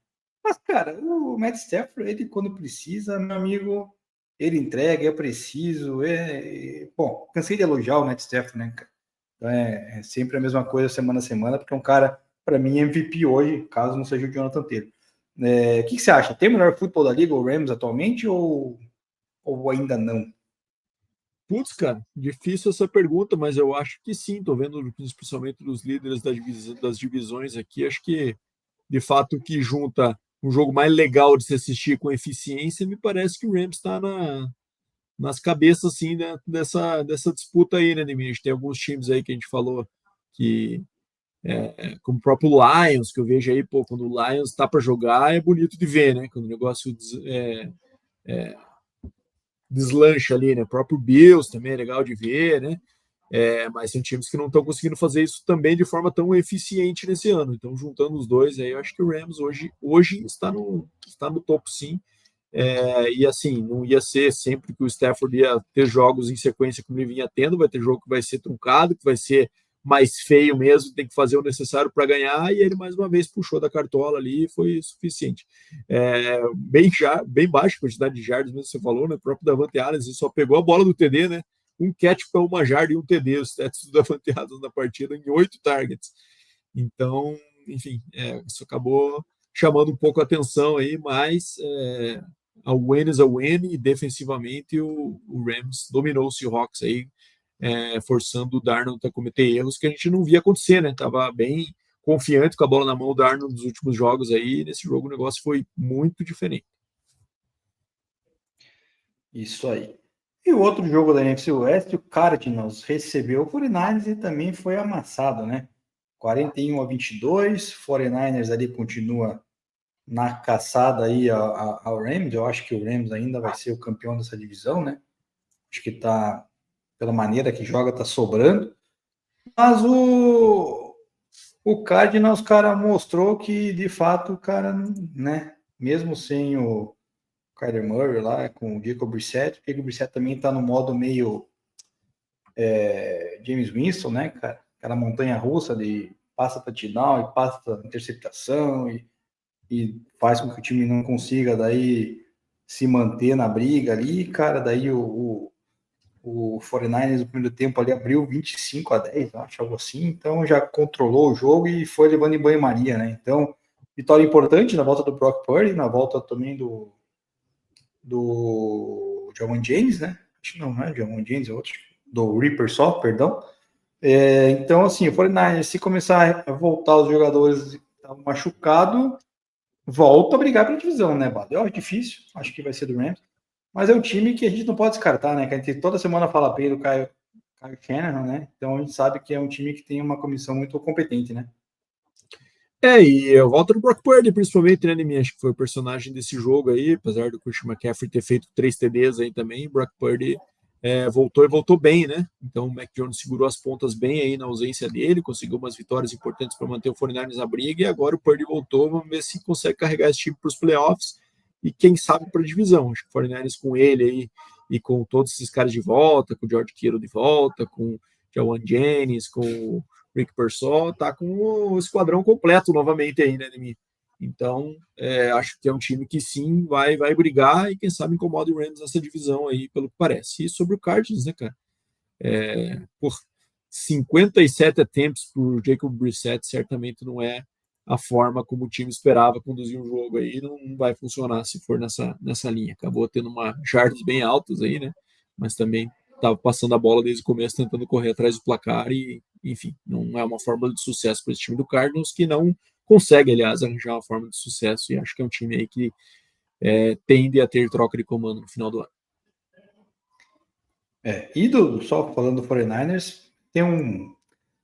mas, cara, o Matt Stafford, ele quando precisa, meu amigo, ele entrega, é preciso. Bom, cansei de elogiar o Matt Stafford, né, cara? Então é sempre a mesma coisa semana a semana, porque é um cara, para mim, MVP hoje, caso não seja o Jonathan Taylor. O que você acha? Tem o melhor futebol da liga, o Rams, atualmente, ou ainda não? Putz, cara, difícil essa pergunta, mas eu acho que sim. Tô vendo, principalmente dos líderes das divisões aqui, acho que, de fato, o que junta um jogo mais legal de se assistir com eficiência, me parece que o Rams está nas cabeças, assim, né, dessa disputa aí, né, Neminha? A gente tem alguns times aí que a gente falou que, como o próprio Lions, que eu vejo aí, pô, quando o Lions tá para jogar, é bonito de ver, né? Quando o negócio deslancha ali, né? O próprio Bills também é legal de ver, né? Mas tem times que não estão conseguindo fazer isso também de forma tão eficiente nesse ano. Então, juntando os dois, aí eu acho que o Rams hoje está no topo, sim. E assim, não ia ser sempre que o Stafford ia ter jogos em sequência como ele vinha tendo, vai ter jogo que vai ser truncado, que vai ser mais feio mesmo, tem que fazer o necessário para ganhar, e ele mais uma vez puxou da cartola ali e foi suficiente. Bem baixa a quantidade de jardas, mesmo você falou, né? O próprio Davante Adams só pegou a bola do TD, né? Um catch para uma jarda e um TD, os stats do Davante Adams na partida em 8 targets. Então, enfim, isso acabou chamando um pouco a atenção aí, mas a win is a win, e defensivamente o Rams dominou o Seahawks aí, forçando o Darnold a cometer erros que a gente não via acontecer, né? Tava bem confiante com a bola na mão, o Darnold nos últimos jogos aí, e nesse jogo o negócio foi muito diferente. Isso aí. E o outro jogo da NFC West, o Cardinals recebeu o 49ers e também foi amassado, né? 41-22, 49ers ali continua na caçada aí ao Rams. Eu acho que o Rams ainda vai ser o campeão dessa divisão, né? Acho que tá, pela maneira que joga, tá sobrando. Mas o O Cardinals, cara, mostrou que, de fato, o cara, né? Mesmo sem o Kyler Murray lá, com o Jacob Brissett, porque o Brissett também tá no modo meio James Winston, né, cara? Aquela montanha-russa de passa touchdown e passa interceptação e faz com que o time não consiga daí se manter na briga ali, cara. Daí o 49ers no primeiro tempo ali abriu 25-10, acho, algo assim. Então já controlou o jogo e foi levando em banho-maria, né? Então, vitória importante na volta do Brock Purdy, na volta também do Jamon James, né? Acho que não é Jamon James, é outro. Do Reaper só, perdão. Então, assim, o 49ers, se começar a voltar os jogadores que estavam machucados, volta a brigar pela divisão, né, Bado? É difícil, acho que vai ser do Rams. Mas é um time que a gente não pode descartar, né? Que a gente toda semana fala bem do Kyle Shanahan, né? Então a gente sabe que é um time que tem uma comissão muito competente, né? E eu volto no Brock Purdy, principalmente, né, Neminha? Acho que foi o personagem desse jogo aí, apesar do Christian McCaffrey ter feito 3 TDs aí também, Brock Purdy voltou e voltou bem, né? Então o Mac Jones segurou as pontas bem aí na ausência dele, conseguiu umas vitórias importantes para manter o 49ers na briga, e agora o Purdy voltou, vamos ver se consegue carregar esse time para os playoffs e quem sabe para a divisão. Acho que o 49ers com ele aí e com todos esses caras de volta, com o George Kittle de volta, com o Jawan Jennings, com o Rick Pearsall, tá com o esquadrão completo novamente aí, né, Nemi? Então, acho que é um time que sim vai brigar e quem sabe incomoda o Rams nessa divisão aí, pelo que parece. E sobre o Cardinals, né, cara? Por 57 attempts por Jacob Brissett, certamente não é a forma como o time esperava conduzir um jogo aí, não vai funcionar se for nessa linha. Acabou tendo uma jardas bem altas aí, né? Mas também estava passando a bola desde o começo, tentando correr atrás do placar e, enfim, não é uma fórmula de sucesso para esse time do Cardinals, que não consegue, aliás, arranjar uma forma de sucesso, e acho que é um time aí que tende a ter troca de comando no final do ano. Só falando do 49ers, tem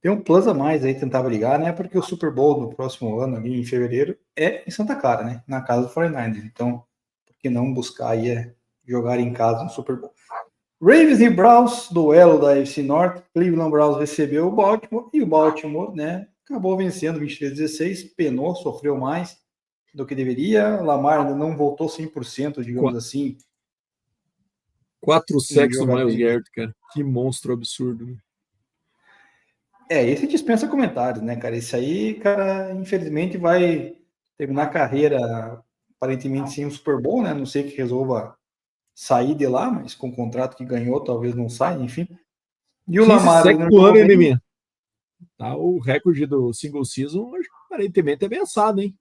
um plus a mais aí tentar brigar, né? Porque o Super Bowl no próximo ano, ali em fevereiro, é em Santa Clara, né? Na casa do 49ers. Então, por que não buscar aí jogar em casa no Super Bowl? Ravens e Browns, duelo da AFC Norte. Cleveland Browns recebeu o Baltimore e o Baltimore, né, acabou vencendo 23-16, penou, sofreu mais do que deveria. Lamar ainda não voltou 100%, digamos assim. 4 sacks do Myles Garrett, cara. Que monstro absurdo, né? Esse dispensa comentários, né, cara? Esse aí, cara, infelizmente vai terminar a carreira aparentemente sem um Super Bowl, né? Não sei que resolva sair de lá, mas com o contrato que ganhou, talvez não saia, enfim. E o Lamar ainda do ano, hein, tá, o recorde do single season aparentemente é ameaçado, hein?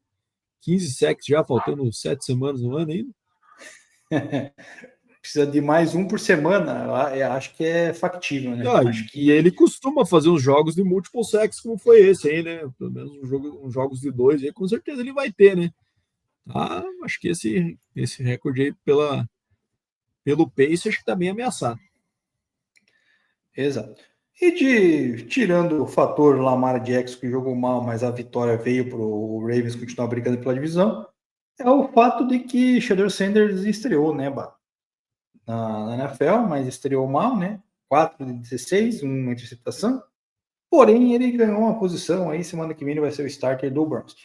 15 sacks já, faltando 7 semanas no ano ainda. Precisa de mais um por semana, eu acho que é factível, né? E ele costuma fazer uns jogos de multiple sacks, como foi esse aí, né? Pelo menos uns jogos de 2 aí, com certeza ele vai ter, né? Acho que esse recorde aí pelo pace, acho que tá bem ameaçado. Exato. E tirando o fator Lamar Jackson, que jogou mal, mas a vitória veio para o Ravens continuar brigando pela divisão, é o fato de que Shedeur Sanders estreou, né, na NFL, mas estreou mal, né? 4 de 16, uma interceptação. Porém, ele ganhou uma posição aí, semana que vem ele vai ser o starter do Browns.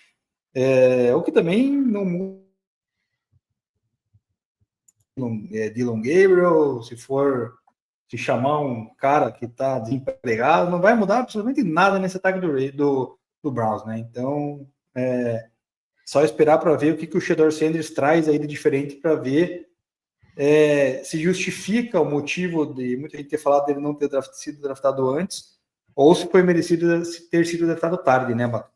O que também não muda. Dylan Gabriel, se chamar um cara que está desempregado, não vai mudar absolutamente nada nesse ataque do Browns, né? Então, só esperar para ver o que o Shedeur Sanders traz aí de diferente para ver se justifica o motivo de muita gente ter falado dele não ter sido draftado antes, ou se foi merecido ter sido draftado tarde, né, Bato?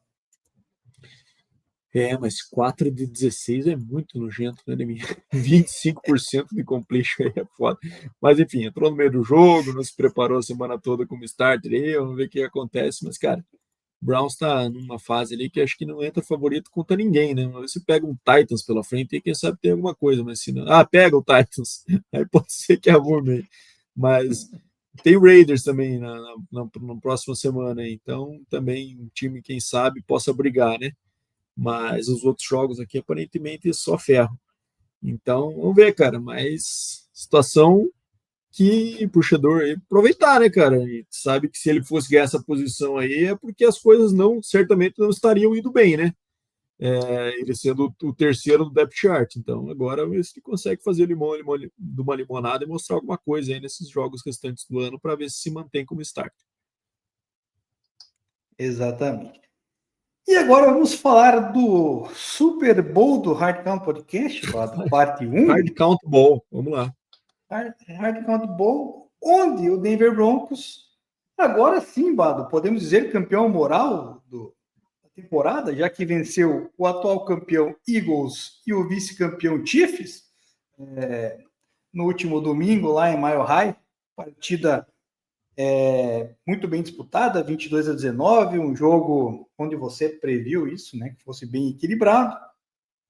Mas 4 de 16 é muito nojento, né, Neminha? 25% de completion aí é foda. Mas enfim, entrou no meio do jogo, não se preparou a semana toda como starter aí, vamos ver o que acontece. Mas, cara, o Browns tá numa fase ali que acho que não entra favorito contra ninguém, né? Mas se pega um Titans pela frente, aí quem sabe tem alguma coisa, mas se não. Pega o Titans, aí pode ser que arrume. Mas tem o Raiders também na próxima semana, então também um time, quem sabe, possa brigar, né? Mas os outros jogos aqui aparentemente só ferro. Então, vamos ver, cara, mas situação que puxador aproveitar, né, cara? E sabe que se ele fosse ganhar essa posição aí é porque as coisas certamente não estariam indo bem, né? Ele sendo o terceiro do depth chart. Então, agora ver se ele consegue fazer limão de uma limonada e mostrar alguma coisa aí nesses jogos restantes do ano para ver se mantém como starter. Exatamente. E agora vamos falar do Super Bowl do Hard Count Podcast, parte 1. Hard Count Bowl, vamos lá. Hard Count Bowl, onde o Denver Broncos, agora sim, Bado, podemos dizer campeão moral da temporada, já que venceu o atual campeão Eagles e o vice-campeão Chiefs no último domingo lá em Mile High, partida muito bem disputada, 22-19, um jogo onde você previu isso, né, que fosse bem equilibrado,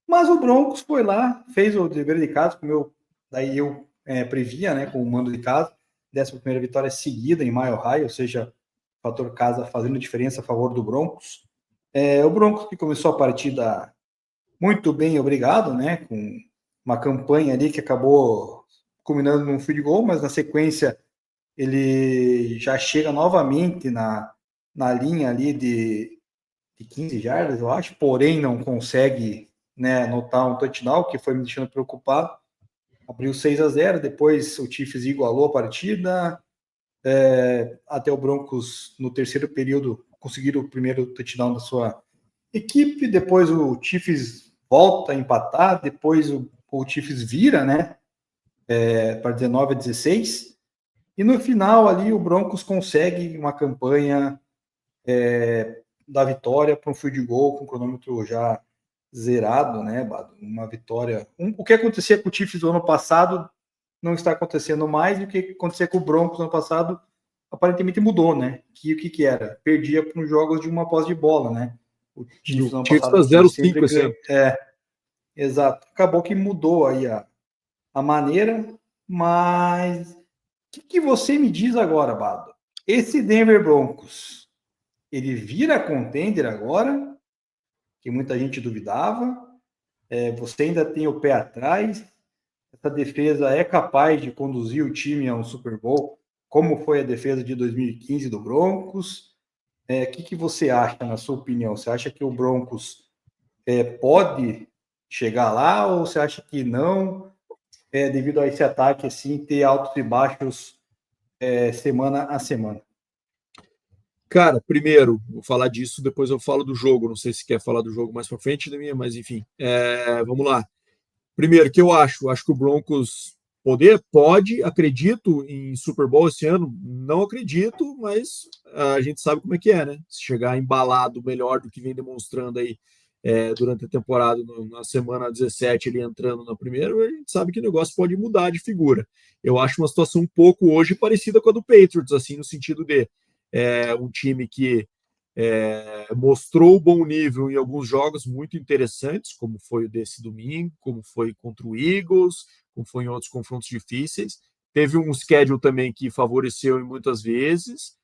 mas o Broncos foi lá, fez o dever de casa, como eu previa, né, com o mando de casa, 11ª vitória seguida em Mile High, ou seja, fator casa fazendo diferença a favor do Broncos. O Broncos que começou a partida muito bem, obrigado, né, com uma campanha ali que acabou culminando num field goal, mas na sequência ele já chega novamente na linha ali de 15 jardas, eu acho, porém não consegue, né, anotar um touchdown, que foi me deixando preocupado. Abriu 6-0, depois o Chiefs igualou a partida, até o Broncos no terceiro período conseguiram o primeiro touchdown da sua equipe, depois o Chiefs volta a empatar, depois o Chiefs vira, né, para 19-16, e no final ali o Broncos consegue uma campanha da vitória para um field goal com o cronômetro já zerado, né, Bado? Uma vitória. O que acontecia com o Chiefs no ano passado não está acontecendo mais, e o que acontecia com o Broncos no ano passado aparentemente mudou, né? O que era? Perdia para os jogos de uma posse de bola, né? O Chiefs no ano passado 0-5 esse ano. Exato. Acabou que mudou aí a maneira, mas o que você me diz agora, Bado? Esse Denver Broncos, ele vira contender agora, que muita gente duvidava, você ainda tem o pé atrás, essa defesa é capaz de conduzir o time a um Super Bowl, como foi a defesa de 2015 do Broncos? O que você acha, na sua opinião? Você acha que o Broncos pode chegar lá, ou você acha que não, devido a esse ataque, assim, ter altos e baixos semana a semana? Cara, primeiro, vou falar disso, depois eu falo do jogo. Não sei se quer falar do jogo mais para frente, mas enfim, vamos lá. Primeiro, que eu acho que o Broncos pode, acredito em Super Bowl esse ano, não acredito, mas a gente sabe como é que é, né? Se chegar embalado melhor do que vem demonstrando aí durante a temporada, na semana 17, ele entrando na primeira, a gente sabe que o negócio pode mudar de figura. Eu acho uma situação um pouco hoje parecida com a do Patriots, assim, no sentido de um time que mostrou bom nível em alguns jogos muito interessantes, como foi o desse domingo, como foi contra o Eagles, como foi em outros confrontos difíceis. Teve um schedule também que favoreceu em muitas vezes,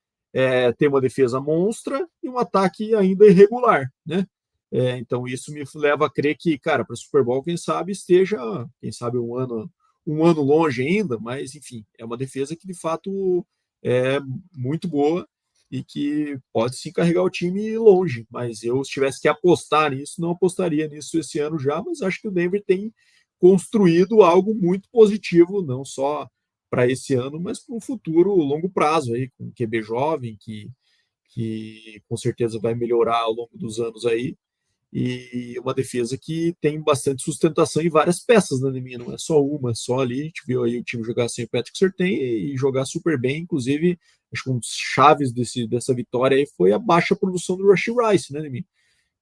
tem uma defesa monstra e um ataque ainda irregular, né? Então isso me leva a crer que, cara, para o Super Bowl, quem sabe um ano longe ainda, mas enfim, é uma defesa que de fato é muito boa e que pode sim carregar o time longe. Mas eu, se tivesse que apostar nisso, não apostaria nisso esse ano já, mas acho que o Denver tem construído algo muito positivo, não só para esse ano, mas para um futuro longo prazo aí, com um QB jovem, que com certeza vai melhorar ao longo dos anos aí, e uma defesa que tem bastante sustentação em várias peças, né, Neminha? Não é só uma, só ali. A gente viu aí o time jogar sem o Patrick Surtain e jogar super bem. Inclusive, acho que um dos chaves dessa vitória aí foi a baixa produção do Rashee Rice, né, Neminha?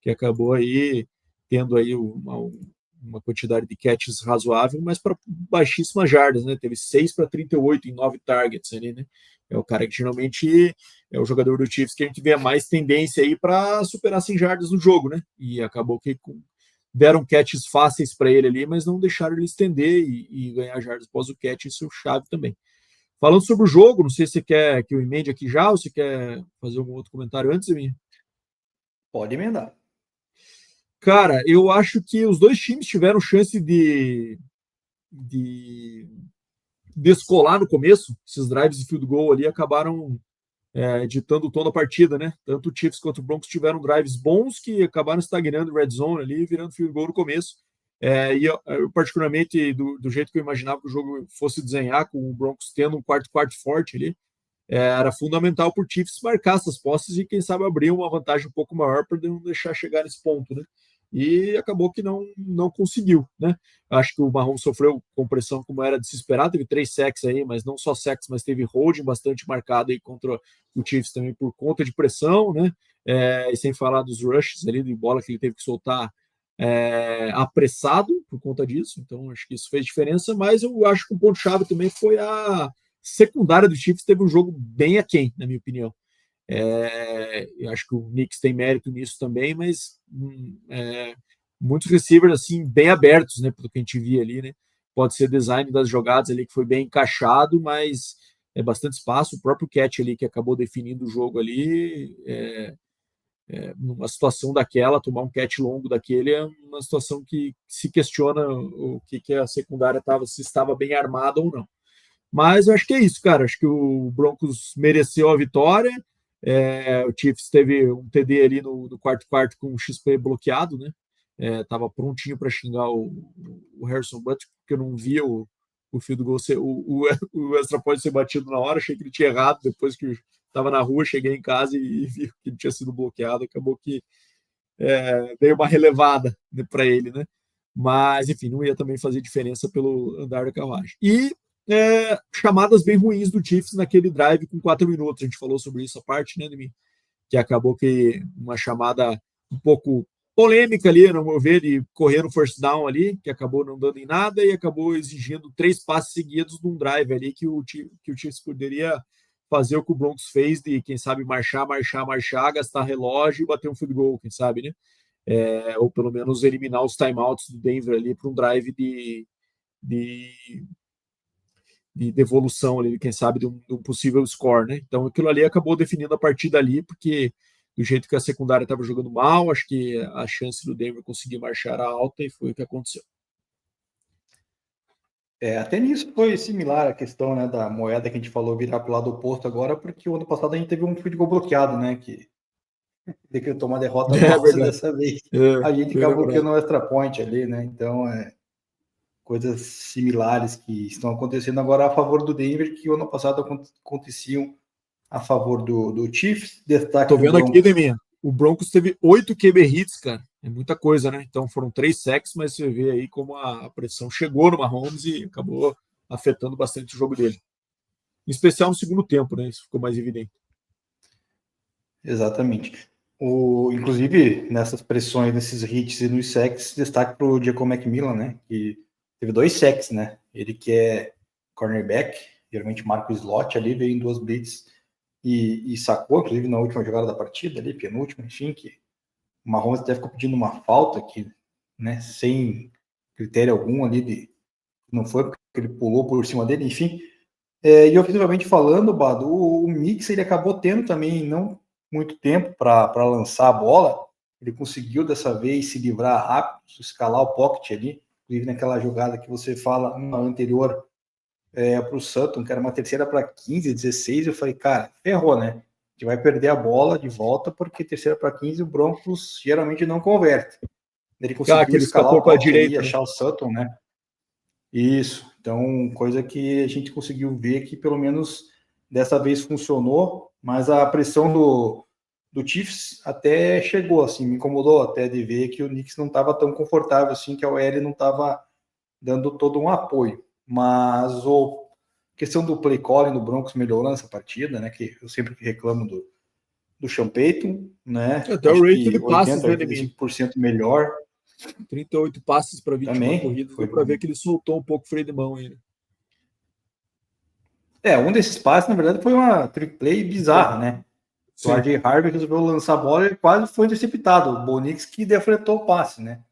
Que acabou aí tendo aí uma quantidade de catches razoável, mas para baixíssimas jardas, né? Teve 6 para 38 em 9 targets ali, né? É o cara que geralmente é o jogador do Chiefs que a gente vê mais tendência aí para superar 100 jardas no jogo, né? E acabou que deram catches fáceis para ele ali, mas não deixaram ele estender e ganhar jardas após o catch, isso é o chave também. Falando sobre o jogo, não sei se você quer que eu emende aqui já ou se quer fazer algum outro comentário antes de mim. Pode emendar. Cara, eu acho que os dois times tiveram chance de descolar no começo, esses drives de field goal ali acabaram ditando o tom da partida, né? Tanto o Chiefs quanto o Broncos tiveram drives bons que acabaram estagnando red zone ali, virando field goal no começo. E eu, particularmente, do jeito que eu imaginava que o jogo fosse desenhar, com o Broncos tendo um quarto forte ali, era fundamental para o Chiefs marcar essas posses e, quem sabe, abrir uma vantagem um pouco maior para não deixar chegar nesse ponto, né? E acabou que não conseguiu, né? Acho que o Mahomes sofreu com pressão como era de se esperar, teve 3 sacks aí, mas não só sacks, mas teve holding bastante marcado aí contra o Chiefs também por conta de pressão, né? E sem falar dos rushes ali, de bola que ele teve que soltar apressado por conta disso, então acho que isso fez diferença, mas eu acho que o ponto-chave também foi a secundária do Chiefs, teve um jogo bem aquém, na minha opinião. Eu acho que o Knicks tem mérito nisso também, mas muitos receivers assim bem abertos, né, pelo que a gente via ali, né? Pode ser design das jogadas ali que foi bem encaixado, mas é bastante espaço. O próprio catch ali que acabou definindo o jogo ali, numa situação daquela, tomar um catch longo daquele é uma situação que se questiona o que a secundária estava, se estava bem armada ou não. Mas eu acho que é isso, cara. Acho que o Broncos mereceu a vitória. O Chiefs teve um TD ali no quarto com o XP bloqueado, né? Tava prontinho para xingar o Harrison Butker, porque eu não via o field goal ser, o extra point ser batido na hora. Achei que ele tinha errado depois que estava na rua. Cheguei em casa e vi que ele tinha sido bloqueado. Acabou que dei uma relevada, né, para ele, né? Mas, enfim, não ia também fazer diferença pelo andar da carruagem. E chamadas bem ruins do Chiefs naquele drive com 4 minutos. A gente falou sobre isso a parte, né, de mim? Que acabou que uma chamada um pouco polêmica ali, no meu ver, de correr no first down ali, que acabou não dando em nada e acabou exigindo 3 passes seguidos num drive ali que o Chiefs poderia fazer o que o Broncos fez de, quem sabe, marchar, gastar relógio e bater um field goal, quem sabe, né? Ou pelo menos eliminar os timeouts do Denver ali para um drive de devolução ali, quem sabe, de um possível score, né? Então aquilo ali acabou definindo a partida ali, porque do jeito que a secundária estava jogando mal, acho que a chance do Denver conseguir marchar era alta e foi o que aconteceu. Até nisso foi similar a questão, né, da moeda que a gente falou virar para o lado oposto agora, porque o ano passado a gente teve um field goal bloqueado, né, que decretou uma derrota nossa dessa vez. A gente acabou que no extra point ali, né, então coisas similares que estão acontecendo agora a favor do Denver, que o ano passado aconteciam a favor do Chiefs. Destaque Tô vendo aqui, Deminha, o Broncos teve 8 QB hits, cara. É muita coisa, né? Então foram 3 sacks, mas você vê aí como a pressão chegou no Mahomes e acabou afetando bastante o jogo dele. Em especial no segundo tempo, né? Isso ficou mais evidente. Exatamente. Inclusive, nessas pressões, nesses hits e nos sacks, destaque para o Jacob McMillan, né? Que teve 2 sacks, né? Ele que é cornerback, geralmente marca o slot ali, veio em 2 blitz e sacou, inclusive na última jogada da partida ali, penúltima, enfim, que o Mahomes até ficou pedindo uma falta que, né, sem critério algum ali, não foi porque ele pulou por cima dele, enfim. E ofensivamente falando, Bado, o Mix ele acabou tendo também não muito tempo para lançar a bola. Ele conseguiu dessa vez se livrar rápido, escalar o pocket ali, inclusive naquela jogada que você fala, uma anterior para o Sutton, que era uma terceira para 15, 16. Eu falei, cara, ferrou, né? A gente vai perder a bola de volta, porque terceira para 15 o Broncos geralmente não converte. Ele conseguiu escalar o pocket ali, né? Achar o Sutton, né? Isso. Então, coisa que a gente conseguiu ver que pelo menos dessa vez funcionou, mas a pressão do Chiefs até chegou, assim, me incomodou até de ver que o Knicks não estava tão confortável assim, que a OL não estava dando todo um apoio. Mas a questão do play calling do Broncos melhorou nessa partida, né, que eu sempre reclamo do Sean Payton, né, até o rate de passes, 85% melhor. 38 passes para 21 corridas, deu para ver que ele soltou um pouco o freio de mão ainda. Um desses passes, na verdade, foi uma trick play bizarra, né? O RJ Harvey resolveu lançar a bola e quase foi interceptado. O Bo Nix que defletou o passe, né?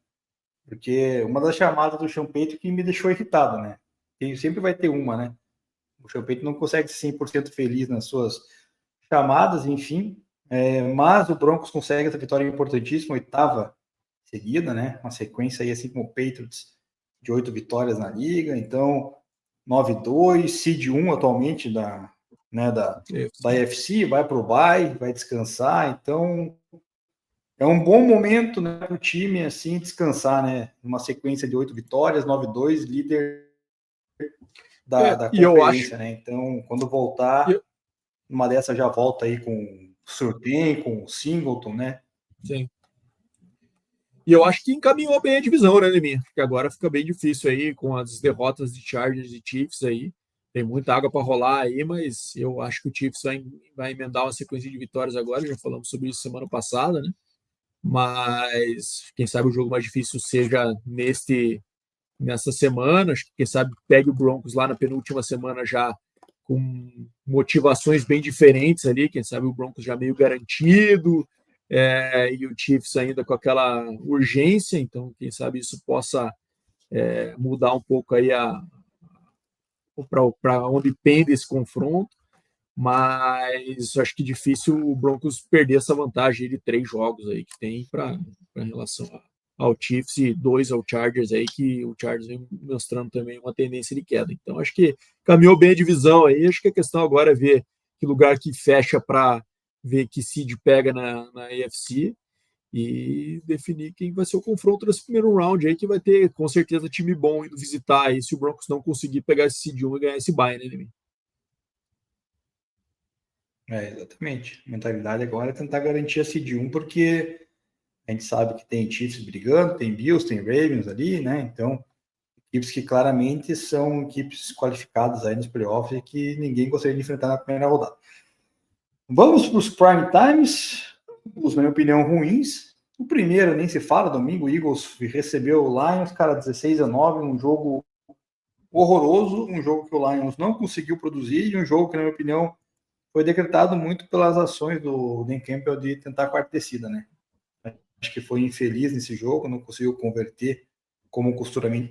Porque uma das chamadas do Sean Payton que me deixou irritado, né? E sempre vai ter uma, né? O Sean Payton não consegue ser 100% feliz nas suas chamadas, enfim. Mas o Broncos consegue essa vitória importantíssima, 8ª seguida, né? Uma sequência aí, assim como o Patriots, de 8 vitórias na liga. Então, 9-2, seed 1 atualmente da UFC, vai para o bye, vai descansar, então é um bom momento, né, para o time assim descansar, né? Uma sequência de 8 vitórias, 9-2, líder da conferência, né? Então, quando voltar, uma dessas já volta aí com o Surtain, com o Singleton, né? Sim. E eu acho que encaminhou bem a divisão, né, Neminha? Porque agora fica bem difícil aí com as derrotas de Chargers e Chiefs aí. Tem muita água para rolar aí, mas eu acho que o Chiefs vai emendar uma sequência de vitórias agora. Já falamos sobre isso semana passada, né? Mas quem sabe o jogo mais difícil seja nessa semana. Acho que quem sabe pegue o Broncos lá na penúltima semana já com motivações bem diferentes ali. Quem sabe o Broncos já meio garantido. E o Chiefs ainda com aquela urgência, então quem sabe isso possa mudar um pouco aí para onde pende esse confronto, mas acho que difícil o Broncos perder essa vantagem de 3 jogos aí que tem para relação ao Chiefs e 2 ao Chargers aí, que o Chargers vem mostrando também uma tendência de queda. Então acho que caminhou bem a divisão aí, acho que a questão agora é ver que lugar que fecha para ver que seed pega na AFC e definir quem vai ser o confronto nesse primeiro round aí, que vai ter com certeza time bom indo visitar aí se o Broncos não conseguir pegar esse seed 1 e ganhar esse bye, né, Nemi? Exatamente. A mentalidade agora é tentar garantir a seed 1, porque a gente sabe que tem Chiefs brigando, tem Bills, tem Ravens ali, né? Então, equipes que claramente são equipes qualificadas aí nos playoffs e que ninguém gostaria de enfrentar na primeira rodada. Vamos para os prime times, os, na minha opinião, ruins. O primeiro, nem se fala, domingo, o Eagles recebeu o Lions, cara, 16-9, um jogo horroroso, um jogo que o Lions não conseguiu produzir e um jogo que, na minha opinião, foi decretado muito pelas ações do Dan Campbell de tentar a quarta descida, né? Acho que foi infeliz nesse jogo, não conseguiu converter como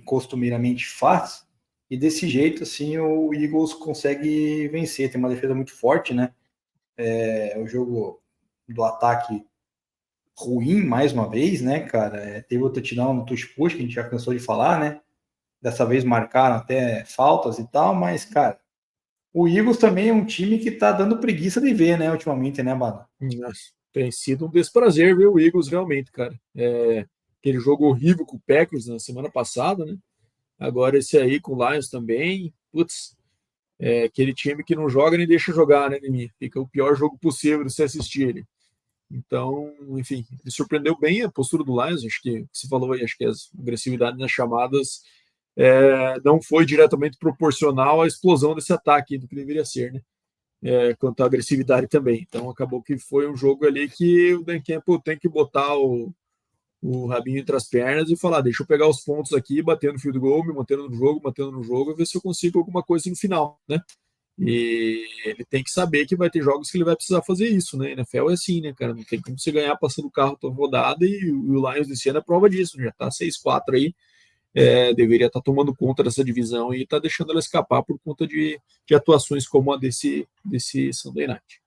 costumeiramente faz, e desse jeito, assim, o Eagles consegue vencer, tem uma defesa muito forte, né? O jogo do ataque ruim, mais uma vez, né, cara? Teve o touchdown no touch push, que a gente já cansou de falar, né? Dessa vez marcaram até faltas e tal, mas, cara, o Eagles também é um time que tá dando preguiça de ver, né, ultimamente, né, Bada? Tem sido um desprazer ver o Eagles realmente, cara. Aquele jogo horrível com o Packers na semana passada, né? Agora esse aí com o Lions também. Putz, aquele time que não joga nem deixa jogar, né, Nemi? Fica o pior jogo possível de se assistir ele. Então, enfim, ele surpreendeu bem a postura do Lions. Acho que você falou aí, acho que a agressividade nas chamadas não foi diretamente proporcional à explosão desse ataque do que deveria ser, né? Quanto à agressividade também. Então, acabou que foi um jogo ali que o Dan Campbell tem que botar o rabinho entre as pernas e falar: deixa eu pegar os pontos aqui, batendo no field goal, me mantendo no jogo, e ver se eu consigo alguma coisa no final, né? E ele tem que saber que vai ter jogos que ele vai precisar fazer isso, né? NFL é assim, né, cara? Não tem como você ganhar passando o carro toda rodada, e o Lions desse ano é prova disso, já tá 6-4 aí, deveria estar tomando conta dessa divisão e tá deixando ela escapar por conta de atuações como a desse Sunday Night.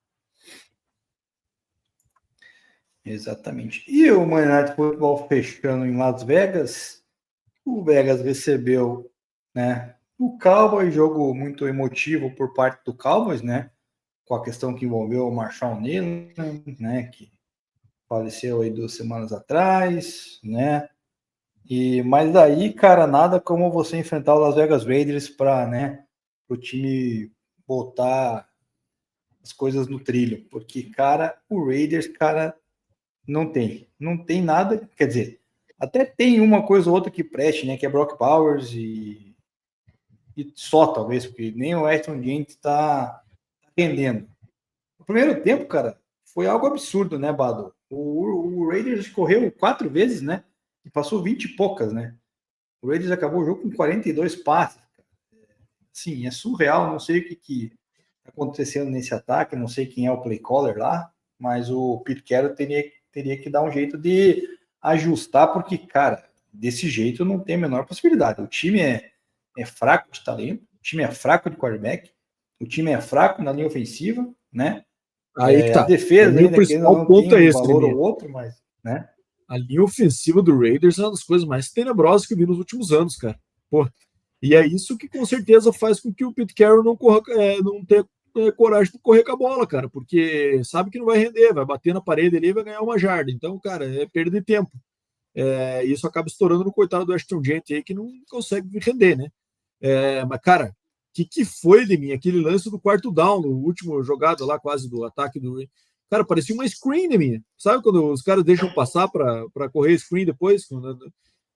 Exatamente. E o Monday Night Football fechando em Las Vegas, o Vegas recebeu, né, o Cowboys, jogo muito emotivo por parte do Cowboys, né, com a questão que envolveu o Marshall Neal, né, que faleceu aí 2 semanas atrás, né, mas daí, cara, nada como você enfrentar o Las Vegas Raiders para, né, o time botar as coisas no trilho, porque, cara, o Raiders, cara, não tem nada, quer dizer, até tem uma coisa ou outra que preste, né, que é Brock Bowers e só, talvez, porque nem o Ashton Jeanty tá rendendo. No primeiro tempo, cara, foi algo absurdo, né, Bado? O Raiders correu 4 vezes, né, e passou 20 e poucas, né? O Raiders acabou o jogo com 42 passes. Sim, é surreal, não sei o que tá acontecendo nesse ataque, não sei quem é o play caller lá, mas o Pete Carroll teria que dar um jeito de ajustar, porque, cara, desse jeito não tem a menor possibilidade. O time é fraco de talento, o time é fraco de quarterback, o time é fraco na linha ofensiva, né? Aí que tá. A defesa ainda que não ponto tem é um esse, valor ou outro, mas, né? A linha ofensiva do Raiders é uma das coisas mais tenebrosas que eu vi nos últimos anos, cara. Pô, E é isso que com certeza faz com que o Pete Carroll não tenha coragem de correr com a bola, cara, porque sabe que não vai render, vai bater na parede ali e vai ganhar uma jarda. Então, cara, é perda de tempo. Isso acaba estourando no coitado do Ashton Jeanty aí, que não consegue render, né? Mas, cara, que foi de mim? Aquele lance do quarto down, no último jogado lá, quase do ataque do. Cara, parecia uma screen de mim. Sabe quando os caras deixam passar para correr screen depois?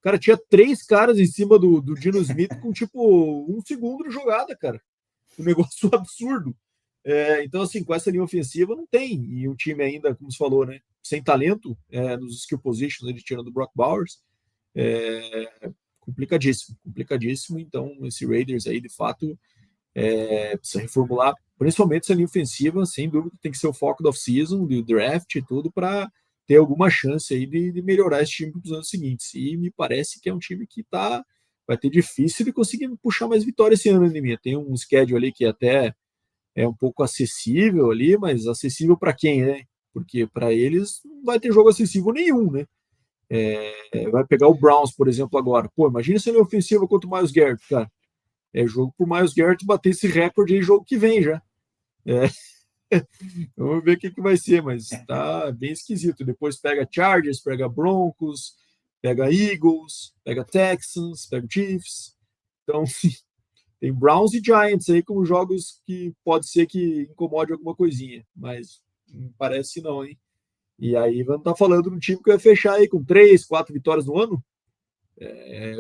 Cara, tinha 3 caras em cima do Geno Smith com tipo 1 segundo de jogada, cara. Um negócio absurdo. Então, assim, com essa linha ofensiva não tem. E o time ainda, como você falou, né? Sem talento nos skill positions, ele tirando do Brock Bowers. Complicadíssimo, complicadíssimo. Então, esse Raiders aí, de fato, precisa reformular, principalmente essa linha ofensiva, sem dúvida, tem que ser o foco da off-season, do draft e tudo, para ter alguma chance aí de melhorar esse time para os anos seguintes. E me parece que é um time que vai ter difícil de conseguir puxar mais vitórias esse ano, né? Tem um schedule ali que até é um pouco acessível ali, mas acessível para quem, né? Porque para eles não vai ter jogo acessível nenhum, né? Vai pegar o Browns, por exemplo, agora. Pô, imagina se ele é ofensivo contra o Myles Garrett, cara. É jogo pro Myles Garrett bater esse recorde aí jogo que vem já. Vamos ver o que vai ser, mas tá bem esquisito. Depois pega Chargers, pega Broncos, pega Eagles, pega Texans, pega Chiefs. Então, tem Browns e Giants aí como jogos que pode ser que incomode alguma coisinha, mas parece não, hein? E aí vamos estar falando de um time que vai fechar aí com 3, 4 vitórias no ano.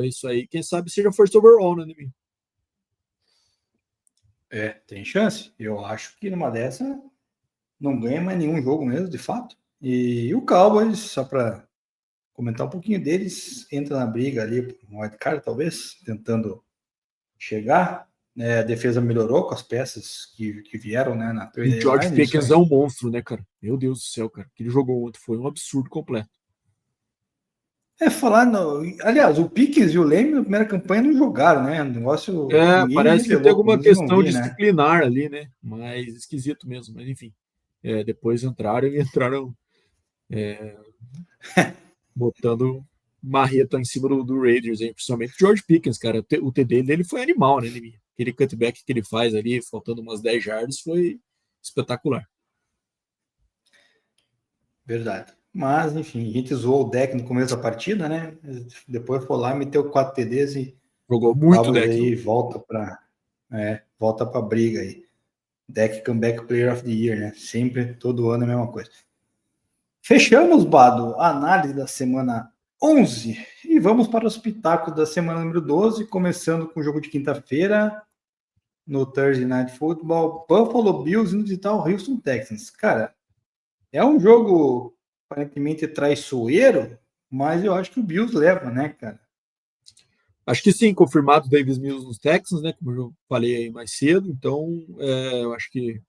Isso aí, quem sabe seja first overall, né, Nemi? Tem chance. Eu acho que numa dessa não ganha mais nenhum jogo mesmo, de fato. E o Cowboys, só para comentar um pouquinho deles, entra na briga ali, um wildcard talvez, tentando chegar. A defesa melhorou com as peças que vieram, né, na trade. O George Pickens é um monstro, né, cara? Meu Deus do céu, cara. O que ele jogou ontem foi um absurdo completo. Aliás, o Pickens e o Leme na primeira campanha não jogaram, né? O negócio. Parece que tem alguma questão disciplinar, né? ali, né? Mas esquisito mesmo, mas enfim. Depois entraram botando marreta em cima do Raiders, hein? Principalmente o George Pickens, cara. O TD dele foi animal, né? Aquele cutback que ele faz ali, faltando umas 10 yards, foi espetacular. Verdade. Mas, enfim, a gente zoou o deck no começo da partida, né? Depois foi lá, meteu 4 TDs e jogou muito deck. Aí volta para a briga aí. Deck Comeback Player of the Year, né? Sempre, todo ano é a mesma coisa. Fechamos, Bado, a análise da semana 11 e vamos para os pitacos da semana número 12, começando com o jogo de quinta-feira no Thursday Night Football, Buffalo Bills indo visitar o Houston Texans. Cara, é um jogo aparentemente traiçoeiro, mas eu acho que o Bills leva, né, cara? Acho que sim, confirmado o Davis Mills nos Texans, né, como eu falei aí mais cedo, então eu acho que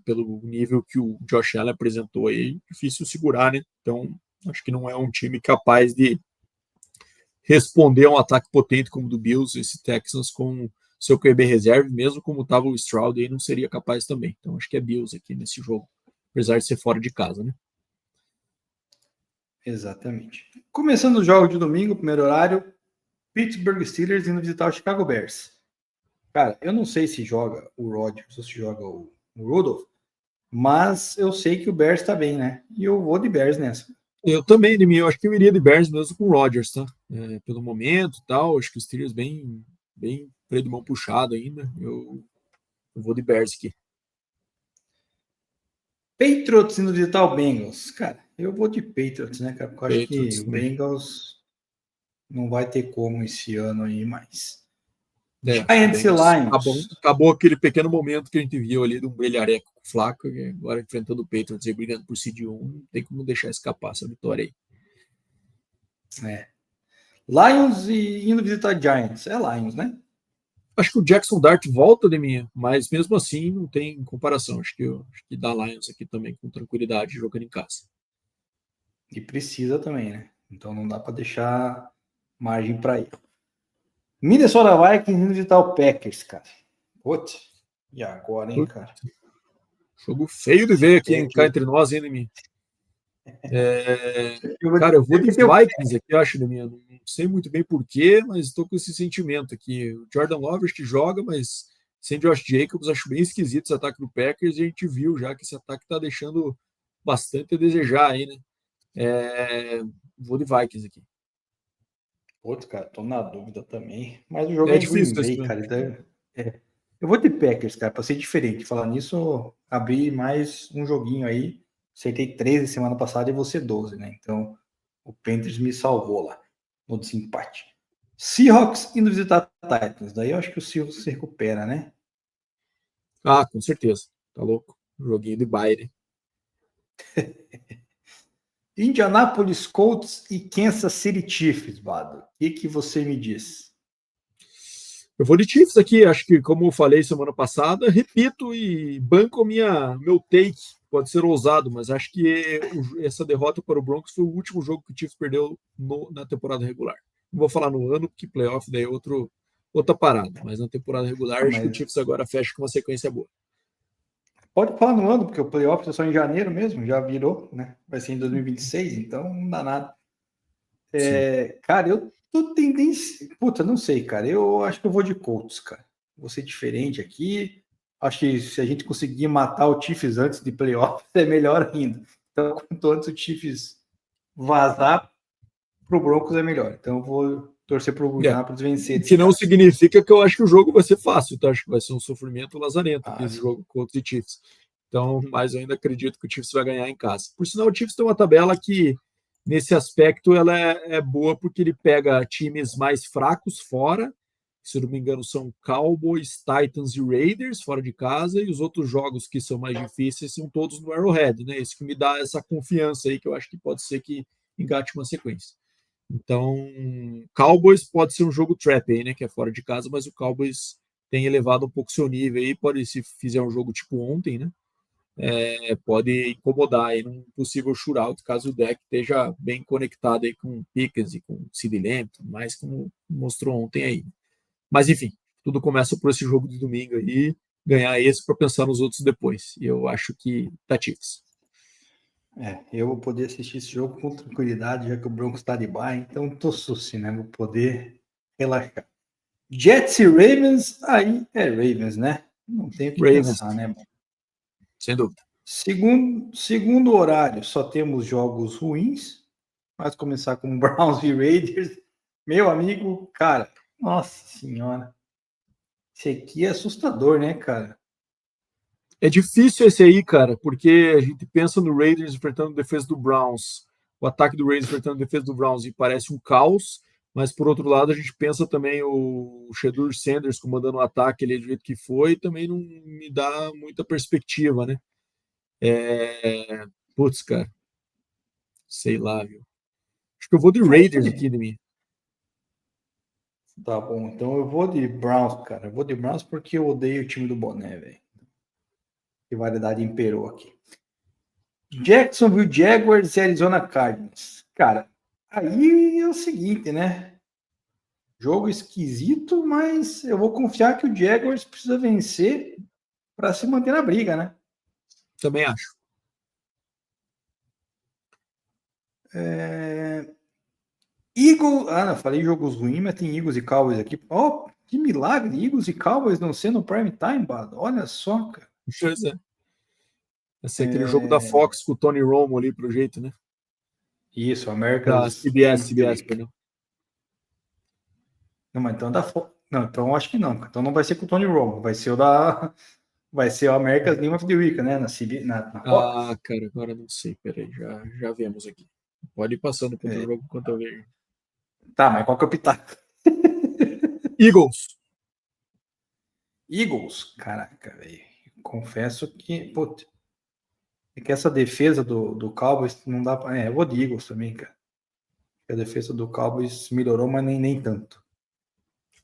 pelo nível que o Josh Allen apresentou aí, difícil segurar, né, então acho que não é um time capaz de responder a um ataque potente como o do Bills, esse Texans com seu QB reserva, mesmo como estava o Stroud aí, não seria capaz também, então acho que é Bills aqui nesse jogo, apesar de ser fora de casa, né. Exatamente. Começando o jogo de domingo, primeiro horário, Pittsburgh Steelers indo visitar o Chicago Bears. Cara, eu não sei se joga o Rodgers ou se joga o Rudolph, mas eu sei que o Bears tá bem, né? E eu vou de Bears nessa. Eu também, eu acho que eu iria de Bears mesmo com o Rodgers, tá? Pelo momento e tal, acho que os Steelers bem freio de mão puxado ainda. Eu vou de Bears aqui. Patriots indo visitar o Bengals. Cara, eu vou de Patriots, né, cara? Porque eu acho que o Bengals não vai ter como esse ano aí mais. Giants e Lions. Acabou aquele pequeno momento que a gente viu ali de um brilhareco com o Flaco, agora enfrentando o Patriots e brigando por seed 1, não tem como deixar escapar essa vitória aí. Lions e indo visitar Giants. É Lions, né? Acho que o Jackson Dart volta de mim, mas mesmo assim não tem comparação. Acho que dá Lions aqui também com tranquilidade jogando em casa. E precisa também, né? Então não dá para deixar margem para ir. Minnesota Vikings indo visitar o Packers, cara. Putz, e agora, hein, cara? Jogo feio de ver aqui, cá entre nós, hein, mim. Cara, eu vou de ter Vikings aqui, eu acho, minha. Não sei muito bem porquê, mas estou com esse sentimento aqui. O Jordan Love acho que joga, mas sem Josh Jacobs, acho bem esquisito esse ataque do Packers e a gente viu já que esse ataque está deixando bastante a desejar aí, né? Vou de Vikings aqui. outro, cara, tô na dúvida também. Mas o jogo É é em difícil Green esse Bay, mesmo. cara. Então, eu vou de Packers, cara, pra ser diferente. Falar nisso, abri mais um joguinho aí. Acertei 13 semana passada e você 12, né? Então, o Panthers me salvou lá no desempate. Seahawks indo visitar Titans. Daí eu acho que o Seahawks se recupera, né? Ah, com certeza. Tá louco. Joguinho de Bayern. Indianapolis Colts e Kansas City Chiefs, Bado. O que você me diz? Eu vou de Chiefs aqui, acho que, como eu falei semana passada, repito e banco meu take. Pode ser ousado, mas acho que essa derrota para o Broncos foi o último jogo que o Chiefs perdeu na temporada regular. Não vou falar no ano, porque playoff daí é outra parada, mas na temporada regular acho que o Chiefs agora fecha com uma sequência boa. Pode falar no ano, porque o playoff é só em janeiro mesmo, já virou, né? Vai ser em 2026, então não dá nada. Cara, eu tô tendência. Puta, não sei, cara. Eu acho que eu vou de Colts, cara. Vou ser diferente aqui. Acho que se a gente conseguir matar o Chiefs antes de playoff, é melhor ainda. Então, quanto antes o Chiefs vazar pro Broncos, é melhor. Então, eu vou torcer pro Indianapolis vencer O desse que não cara. significa que eu acho que o jogo vai ser fácil, tá? Acho que vai ser um sofrimento lazarento aqui esse Sim. jogo contra o Chiefs. Então, mas eu ainda acredito que o Chiefs vai ganhar em casa. Por sinal, o Chiefs tem uma tabela que, nesse aspecto, ela é boa porque ele pega times mais fracos fora. Se eu não me engano, são Cowboys, Titans e Raiders fora de casa, e os outros jogos que são mais difíceis são todos no Arrowhead, né? Isso que me dá essa confiança aí, que eu acho que pode ser que engate uma sequência. Então, Cowboys pode ser um jogo trap aí, né? Que é fora de casa, mas o Cowboys tem elevado um pouco seu nível aí. Pode, se fizer um jogo tipo ontem, né? Pode incomodar aí num possível shootout, caso o deck esteja bem conectado aí com Pickens e com CD Lamb, mais como mostrou ontem aí. Mas enfim, tudo começa por esse jogo de domingo aí, ganhar esse para pensar nos outros depois. E eu acho que tá Chiefs. Eu vou poder assistir esse jogo com tranquilidade, já que o Broncos está de bye, então tô suci, né? Vou poder relaxar. Jets e Ravens, aí é Ravens, né? Não tenho o que Ravens, pensar, né? sem dúvida. Segundo horário, só temos jogos ruins. Mas começar com Browns e Raiders. Meu amigo, cara, nossa senhora. Esse aqui é assustador, né, cara? É difícil esse aí, cara, porque a gente pensa no Raiders enfrentando a defesa do Browns, o ataque do Raiders enfrentando a defesa do Browns e parece um caos, mas por outro lado a gente pensa também o Shedeur Sanders comandando o ataque ali do jeito que foi, também não me dá muita perspectiva, né? Putz, cara, sei lá, viu? Acho que eu vou de Raiders aqui de mim. Tá bom, então eu vou de Browns, cara. Eu vou de Browns porque eu odeio o time do Boné, velho. Rivalidade imperou aqui. Jacksonville Jaguars e Arizona Cardinals. Cara, aí é o seguinte, né? Jogo esquisito, mas eu vou confiar que o Jaguars precisa vencer para se manter na briga, né? Também acho. Não, falei jogos ruins, mas tem Eagles e Cowboys aqui. Ó, que milagre, Eagles e Cowboys não sendo prime time, Bado. Olha só, cara. Pois é. Esse é aquele jogo da Fox com o Tony Romo ali pro jeito, né? Isso, Da America's CBS, perdão. Não, mas então Não, então acho que não. Então não vai ser com o Tony Romo, vai ser o da. Vai ser o America's Game of the Week, né? Na Fox. Cara, agora não sei, peraí, já vemos aqui. Pode ir passando para outro jogo enquanto eu vejo. Tá, mas qual que é o pitaco? Eagles. Eagles, caraca, velho. Confesso que, putz, é que essa defesa do Cowboys não dá pra. Eu vou de Eagles também, cara. A defesa do Cowboys melhorou, mas nem tanto.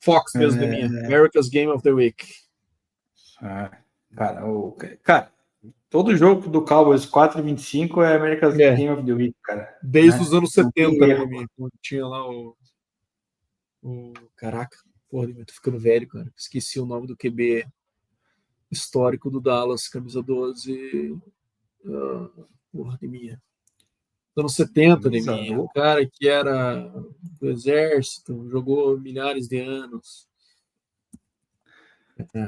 Fox mesmo da minha. America's Game of the Week. Cara, todo jogo do Cowboys 4-25 é America's Game of the Week, cara. Desde né? os anos 70, né, minha? Quando tinha lá Caraca, porra, eu tô ficando velho, cara. Esqueci o nome do QB histórico do Dallas, camisa 12. Porra de minha. anos 70, de Camisa mim. do... O cara que era do exército, jogou milhares de anos.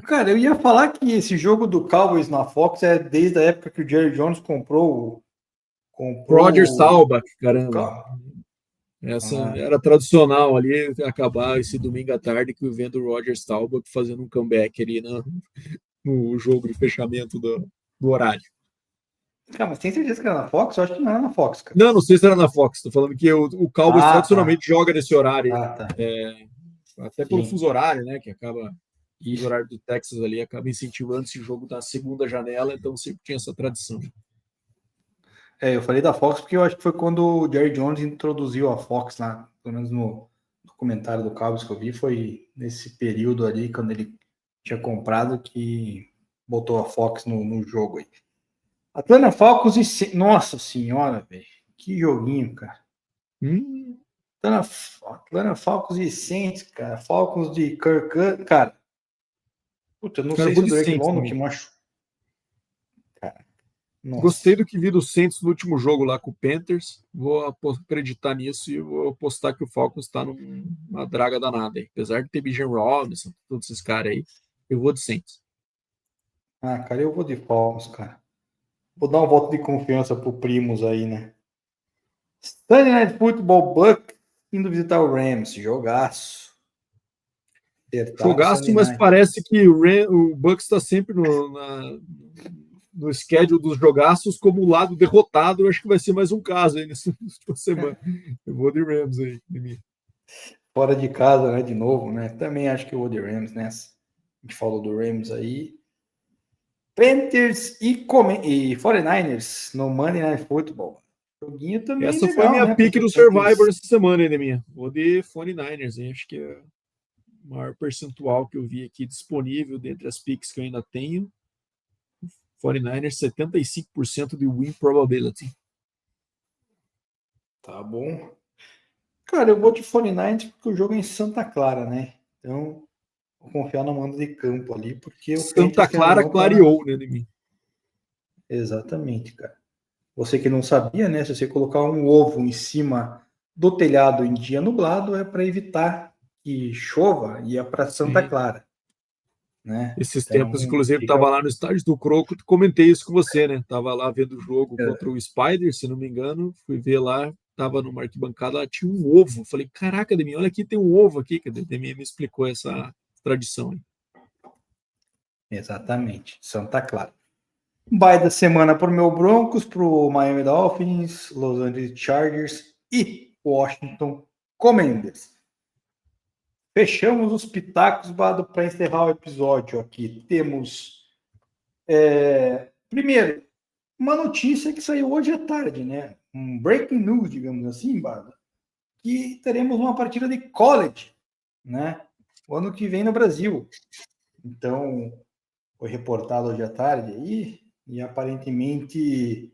Cara, eu ia falar que esse jogo do Cowboys na Fox é desde a época que o Jerry Jones comprou Roger comprou Staubach, o caramba. Cow- Essa Ah, era tradicional ali, acabar esse domingo à tarde que vendo o Roger Staubach fazendo um comeback ali no jogo de fechamento do horário. cara, mas tem certeza que era na Fox? Eu acho que não era na Fox, cara. Não sei se era na Fox, tô falando que o Cowboys Ah, tá. tradicionalmente joga nesse horário aí. Ah, tá. Até pelo Sim. fuso horário, né? Que acaba. O fuso horário do Texas ali acaba incentivando esse jogo da segunda janela, então sempre tinha essa tradição. Eu falei da Fox porque eu acho que foi quando o Jerry Jones introduziu a Fox lá, pelo menos no documentário do Cowboys que eu vi, foi nesse período ali, quando ele tinha comprado, que botou a Fox no jogo aí. Atlanta Falcons Nossa senhora, velho. Que joguinho, cara. Atlanta Falcons e Saints, cara. Falcons de Kirk Cousins, cara. Puta, eu não Cara, eu sei vou se o de Drake Saints London que também. machucou. Cara, Gostei nossa. do que vi do Saints no último jogo lá com o Panthers. Vou acreditar nisso e vou apostar que o Falcons está numa draga danada aí. Apesar de ter Bijan Robinson, todos esses caras aí, eu vou de Saints. Ah, cara, eu vou de Falcons, cara. Vou dar um voto de confiança pro Primos aí, né? Sunday Night Football Buck indo visitar o Rams. Jogaço. Acertaram o Jogaço, Sunday mas Night. parece que o Bucks está sempre no schedule dos jogaços como o lado derrotado. Eu acho que vai ser mais um caso aí nessa última semana. Eu vou de Rams aí. De mim. Fora de casa, né? De novo, né? Também acho que eu vou de Rams nessa. A gente falou do Rams aí. Panthers e 49ers no Monday Night Football. Joguinho também Essa foi a legal, minha né? pick Porque do o Survivor Panthers... essa semana, hein, minha. Vou de 49ers, hein? Acho que é o maior percentual que eu vi aqui disponível dentre as picks que eu ainda tenho. 49ers, 75% de win probability. Tá bom. Cara, eu vou de 49ers porque o jogo é em Santa Clara, né? Então, vou confiar no mando de campo ali, porque o Santa Panthers, querendo ou Clara não, tá... clareou, né, de mim. Exatamente, cara. Você que não sabia, né? Se você colocar um ovo em cima do telhado em dia nublado, é para evitar que chova e é para Santa Sim. Clara, né? Esses tempos, Então, inclusive, fica... estava lá no estádio do Croco, comentei isso com você, né? Tava lá vendo o jogo contra o Spider, se não me engano, fui ver lá, tava numa arquibancada, lá tinha um ovo. Falei, caraca, Demi, olha aqui, tem um ovo aqui, que a Demi me explicou essa tradição aí. Exatamente, Santa Clara. Bye da semana para o meu Broncos, para o Miami Dolphins, Los Angeles Chargers e Washington Commanders. Fechamos os pitacos para encerrar o episódio aqui. Temos, primeiro, uma notícia que saiu hoje à tarde, né? Um breaking news, digamos assim, Bada, que teremos uma partida de college, né? O ano que vem no Brasil. Então, foi reportado hoje à tarde aí, e aparentemente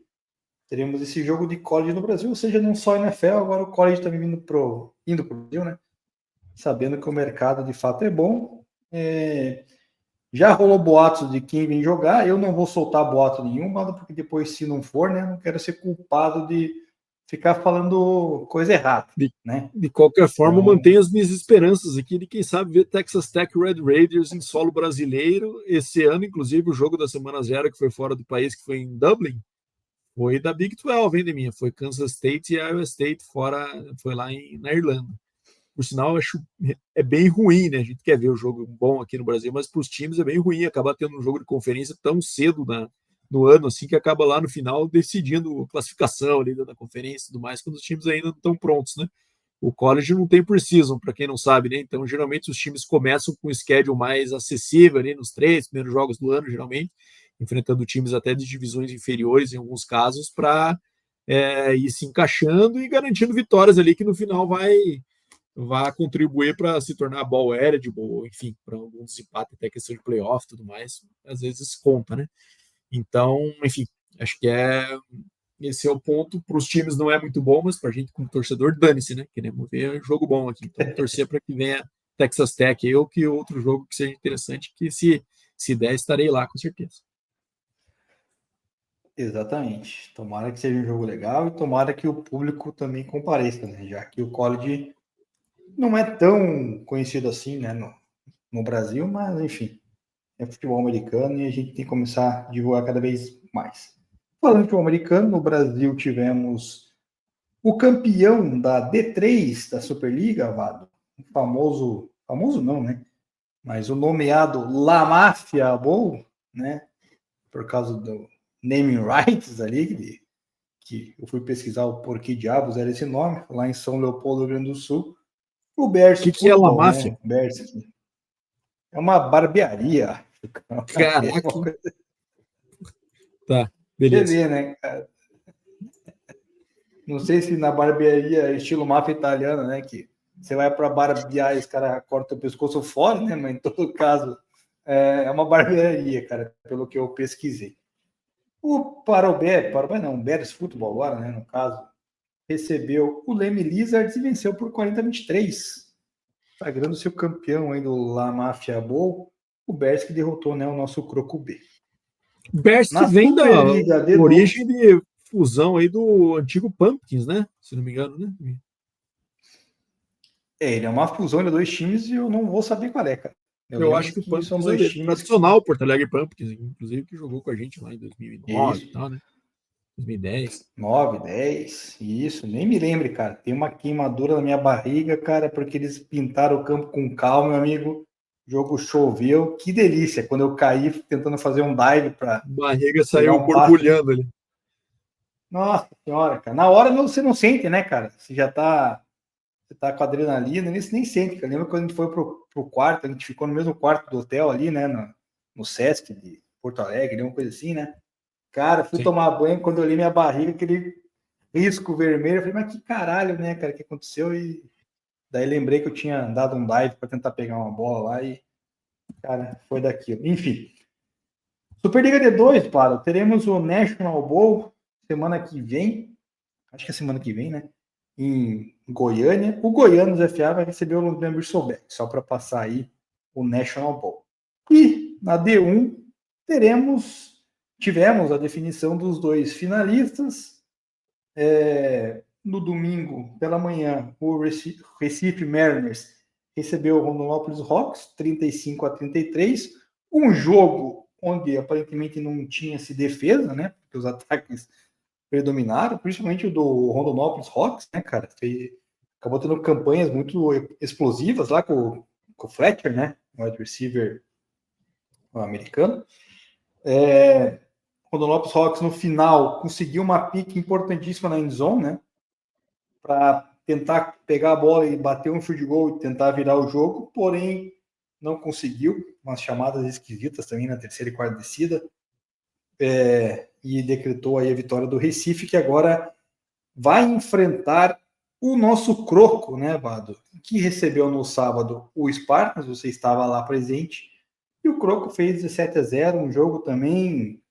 teremos esse jogo de college no Brasil, ou seja, não só NFL, agora o college também indo pro Brasil, né? Sabendo que o mercado de fato é bom. Já rolou boatos de quem vem jogar. Eu não vou soltar boato nenhum, porque depois, se não for, né, não quero ser culpado de ficar falando coisa errada, né? De qualquer forma, Então, mantenho as minhas esperanças aqui de quem sabe ver Texas Tech Red Raiders em solo brasileiro esse ano, inclusive o jogo da semana 0 que foi fora do país, que foi em Dublin, foi da Big 12, hein, de minha, foi Kansas State e Iowa State fora, foi lá na Irlanda. Por sinal, eu acho é bem ruim, né? A gente quer ver o jogo bom aqui no Brasil, mas para os times é bem ruim acabar tendo um jogo de conferência tão cedo no ano, assim, que acaba lá no final decidindo a classificação ali da conferência e tudo mais, quando os times ainda não estão prontos, né? O college não tem preseason, para quem não sabe, né? Então, geralmente, os times começam com um schedule mais acessível ali nos 3 primeiros jogos do ano, geralmente, enfrentando times até de divisões inferiores, em alguns casos, para ir se encaixando e garantindo vitórias ali, que no final vai contribuir para se tornar ball eligible, enfim, para algum desempate, até questão de playoff e tudo mais, às vezes conta, né? Então, enfim, acho que esse é o ponto. Para os times não é muito bom, mas para a gente, como torcedor, dane-se, né? Queremos ver jogo bom aqui. Então, torcer para que venha Texas Tech ou que outro jogo que seja interessante, que se der, estarei lá, com certeza. Exatamente. Tomara que seja um jogo legal e tomara que o público também compareça, né? Já que o college não é tão conhecido assim, né, no Brasil, mas enfim, é futebol americano e a gente tem que começar a divulgar cada vez mais. Falando de futebol americano, no Brasil tivemos o campeão da D3 da Superliga, Vado, o famoso não, né? Mas o nomeado La Mafia Bowl, né? Por causa do naming rights ali, que eu fui pesquisar o porquê diabos era esse nome, lá em São Leopoldo, Rio Grande do Sul. O Bears O que é La Football, Máfia? né? Bears é uma barbearia. Caraca, tá, Você beleza. vê, né, cara? Não sei se na barbearia estilo máfia italiana, né? Que você vai para barbear e os caras cortam o pescoço fora, né? Mas em todo caso, é uma barbearia, cara, pelo que eu pesquisei. O Parobé não, o Bears Futebol agora, né? No caso, recebeu o Leme Lizards e venceu por 40-23, sagrando-se o campeão aí do La Mafia Bowl, o Bears que derrotou, né, o nosso Croco B. Bears que Na vem da Superliga D2, origem de fusão aí do antigo Pumpkins, né? Se não me engano, né? ele é uma fusão de dois times e eu não vou saber qual é, cara. Eu Eu acho lembro que o que são Pumpkins é dois o times que. tradicional Porto Alegre Pumpkins, inclusive que jogou com a gente lá em 2009 e Isso, tal, né? 2010. 9, 10, isso, nem me lembre, cara. Tem uma queimadura na minha barriga, cara, porque eles pintaram o campo com calma, meu amigo. O jogo choveu, que delícia. Quando eu caí tentando fazer um dive para Barriga pegar saiu um passe. borbulhando ali. Nossa senhora, cara. Na hora você não sente, né, cara? Você tá com adrenalina, nem sente, cara. Lembra quando a gente foi pro quarto, a gente ficou no mesmo quarto do hotel ali, né, no Sesc de Porto Alegre, uma coisa assim, né? Cara, fui Sim. tomar banho, quando eu olhei minha barriga, aquele risco vermelho, eu falei, mas que caralho, né, cara, que aconteceu? E daí lembrei que eu tinha dado um dive para tentar pegar uma bola lá e, cara, foi daquilo. Enfim, Superliga D2, para teremos o National Bowl semana que vem, acho que é semana que vem, né? Em Goiânia. O Goianos FA vai receber o Londrina Bristleback, só para passar aí o National Bowl. E na D1 tivemos a definição dos dois finalistas. No domingo, pela manhã, o Recife Mariners recebeu o Rondonópolis Rocks, 35-33. Um jogo onde aparentemente não tinha-se defesa, né? Porque os ataques predominaram, principalmente o do Rondonópolis Rocks, né, cara? Acabou tendo campanhas muito explosivas lá com o Fletcher, né? O wide receiver americano. Rondonópolis Rocks no final conseguiu uma pique importantíssima na endzone, né? Para tentar pegar a bola e bater um field goal e tentar virar o jogo, porém não conseguiu. Umas chamadas esquisitas também na terceira e quarta descida. E decretou aí a vitória do Recife, que agora vai enfrentar o nosso Croco, né, Bado? Que recebeu no sábado o Spartans, você estava lá presente, e o Croco fez 17-0, um jogo também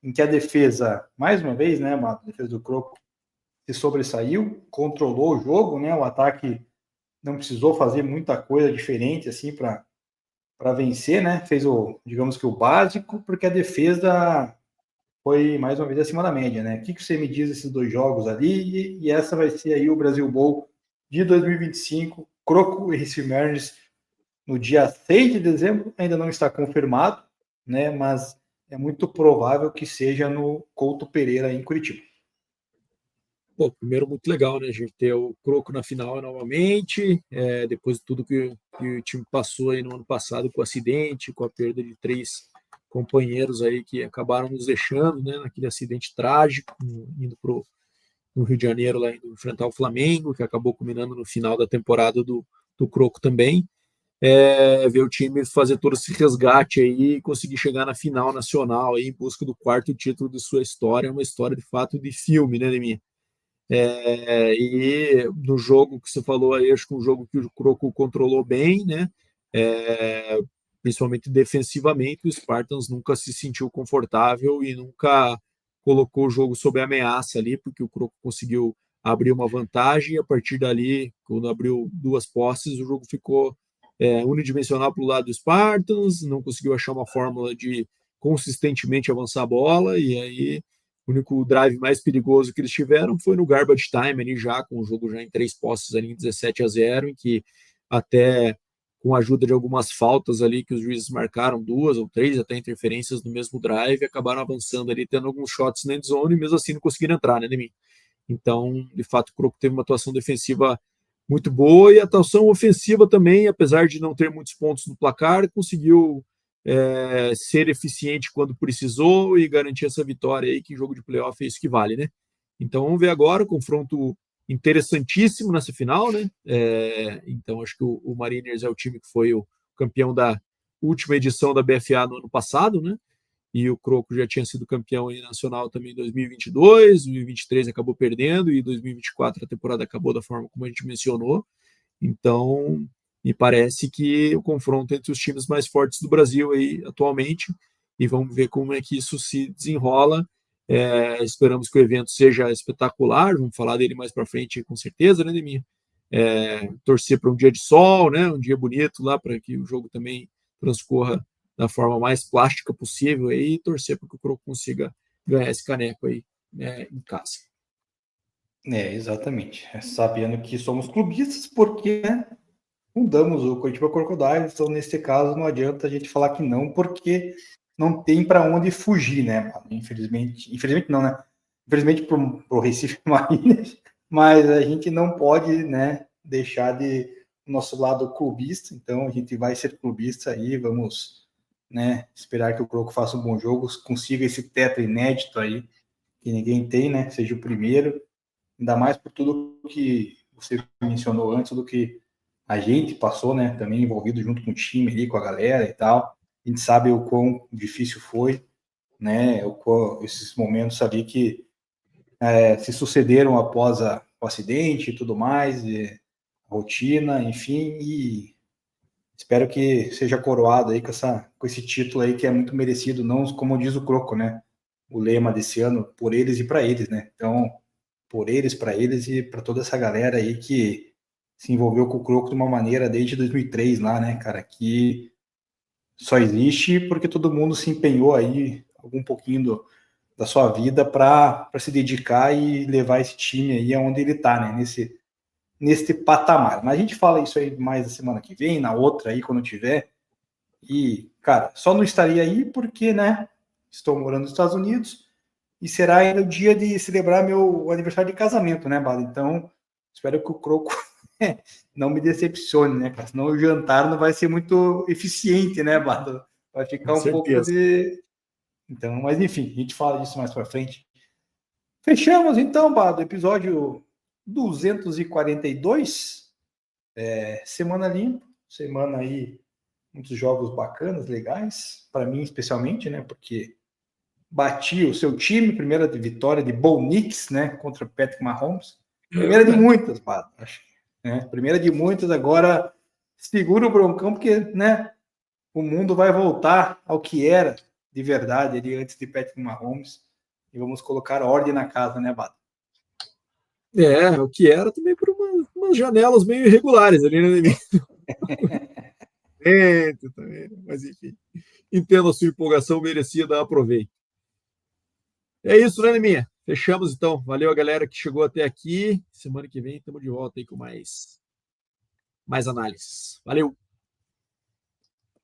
em que a defesa, mais uma vez, né, Bado? A defesa do Croco se sobressaiu, controlou o jogo, né? O ataque não precisou fazer muita coisa diferente assim para vencer, né? Fez digamos que o básico, porque a defesa foi mais uma vez acima da média, né? O que você me diz desses dois jogos ali? E essa vai ser aí o Brasil Bowl de 2025, Croco e Recife Mariners no dia 6 de dezembro, ainda não está confirmado, né? Mas é muito provável que seja no Couto Pereira em Curitiba. Pô, primeiro, muito legal, né? A gente ter o Croco na final novamente, depois de tudo que o time passou aí no ano passado com o acidente, com a perda de 3 companheiros aí que acabaram nos deixando, né? Naquele acidente trágico, indo no Rio de Janeiro, lá indo enfrentar o Flamengo, que acabou culminando no final da temporada do Croco também. Ver o time fazer todo esse resgate aí e conseguir chegar na final nacional aí, em busca do 4º título de sua história, é uma história de fato de filme, né, Deminha? E no jogo que você falou aí, acho que um jogo que o Croco controlou bem, né? Principalmente defensivamente, o Spartans nunca se sentiu confortável e nunca colocou o jogo sob ameaça ali, porque o Croco conseguiu abrir uma vantagem e a partir dali, quando abriu 2 posses, o jogo ficou unidimensional para o lado do Spartans, não conseguiu achar uma fórmula de consistentemente avançar a bola e aí O único drive mais perigoso que eles tiveram foi no garbage time, ali já, com o jogo já em 3 posses, ali em 17-0, em que até com a ajuda de algumas faltas ali que os juízes marcaram, 2 ou 3 até interferências no mesmo drive, acabaram avançando ali, tendo alguns shots na endzone e mesmo assim não conseguiram entrar, né, Nemin? Então, de fato, o Croco teve uma atuação defensiva muito boa e a atuação ofensiva também, apesar de não ter muitos pontos no placar, conseguiu ser eficiente quando precisou e garantir essa vitória aí, que em jogo de playoff é isso que vale, né? Então, vamos ver agora o confronto interessantíssimo nessa final, né? Então, acho que o Mariners é o time que foi o campeão da última edição da BFA no ano passado, né? E o Croco já tinha sido campeão nacional também em 2022, 2023 acabou perdendo e 2024 a temporada acabou da forma como a gente mencionou. Então, me parece que o confronto entre os times mais fortes do Brasil aí atualmente, e vamos ver como é que isso se desenrola. Esperamos que o evento seja espetacular, vamos falar dele mais para frente com certeza, né, Deminha? Torcer para um dia de sol, né, um dia bonito lá, para que o jogo também transcorra da forma mais plástica possível aí, e torcer para que o Croco consiga ganhar esse caneco aí, né, em casa. Exatamente. Sabendo que somos clubistas, porque, né, fundamos o Curitiba Crocodiles, então nesse caso não adianta a gente falar que não, porque não tem para onde fugir, né? Infelizmente não, né? Infelizmente para o Recife Mariners, mas a gente não pode, né, deixar de o nosso lado clubista, então a gente vai ser clubista aí, vamos, né, esperar que o Croco faça um bom jogo, consiga esse teto inédito aí, que ninguém tem, né? Seja o primeiro, ainda mais por tudo que você mencionou antes, do que a gente passou, né, também envolvido junto com o time ali, com a galera e tal. A gente sabe o quão difícil foi, né, esses momentos ali que se sucederam após o acidente e tudo mais, e a rotina, enfim, e espero que seja coroado aí com esse título aí que é muito merecido, não como diz o Croco, né, o lema desse ano, por eles e para eles, né, então, por eles, para eles e para toda essa galera aí que se envolveu com o Croco de uma maneira desde 2003 lá, né, cara, que só existe porque todo mundo se empenhou aí algum pouquinho da sua vida para se dedicar e levar esse time aí aonde ele tá, né, nesse patamar. Mas a gente fala isso aí mais na semana que vem, na outra aí, quando tiver. E, cara, só não estaria aí porque, né, estou morando nos Estados Unidos e será ainda o dia de celebrar meu aniversário de casamento, né, Bala? Então, espero que o Croco não me decepcione, né, cara? Senão o jantar não vai ser muito eficiente, né, Bala? Vai ficar Com um pouco certeza. de... Então, mas enfim, a gente fala disso mais para frente. Fechamos então, Bala, episódio 242. Semana limpa, semana aí, muitos jogos bacanas, legais, para mim especialmente, né, porque bati o seu time, primeira vitória de Bo Nix, né, contra Patrick Mahomes, primeira de muitas, acho, né, primeira de muitas, agora segura o Broncão, porque, né, o mundo vai voltar ao que era de verdade ali antes de Patrick Mahomes, e vamos colocar ordem na casa, né, Bado? O que era também por umas janelas meio irregulares ali, né? Também, mas enfim, entendo a sua empolgação, merecia dar aproveito. É isso, né, Neminha? Fechamos então. Valeu a galera que chegou até aqui. Semana que vem estamos de volta aí com mais análises. Valeu!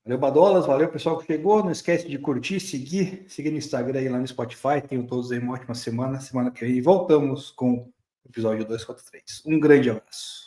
Valeu, Badolas. Valeu, pessoal que chegou. Não esquece de curtir, seguir no Instagram e lá no Spotify. Tenham todos aí uma ótima semana. Semana que vem voltamos com o episódio 243. Um grande abraço.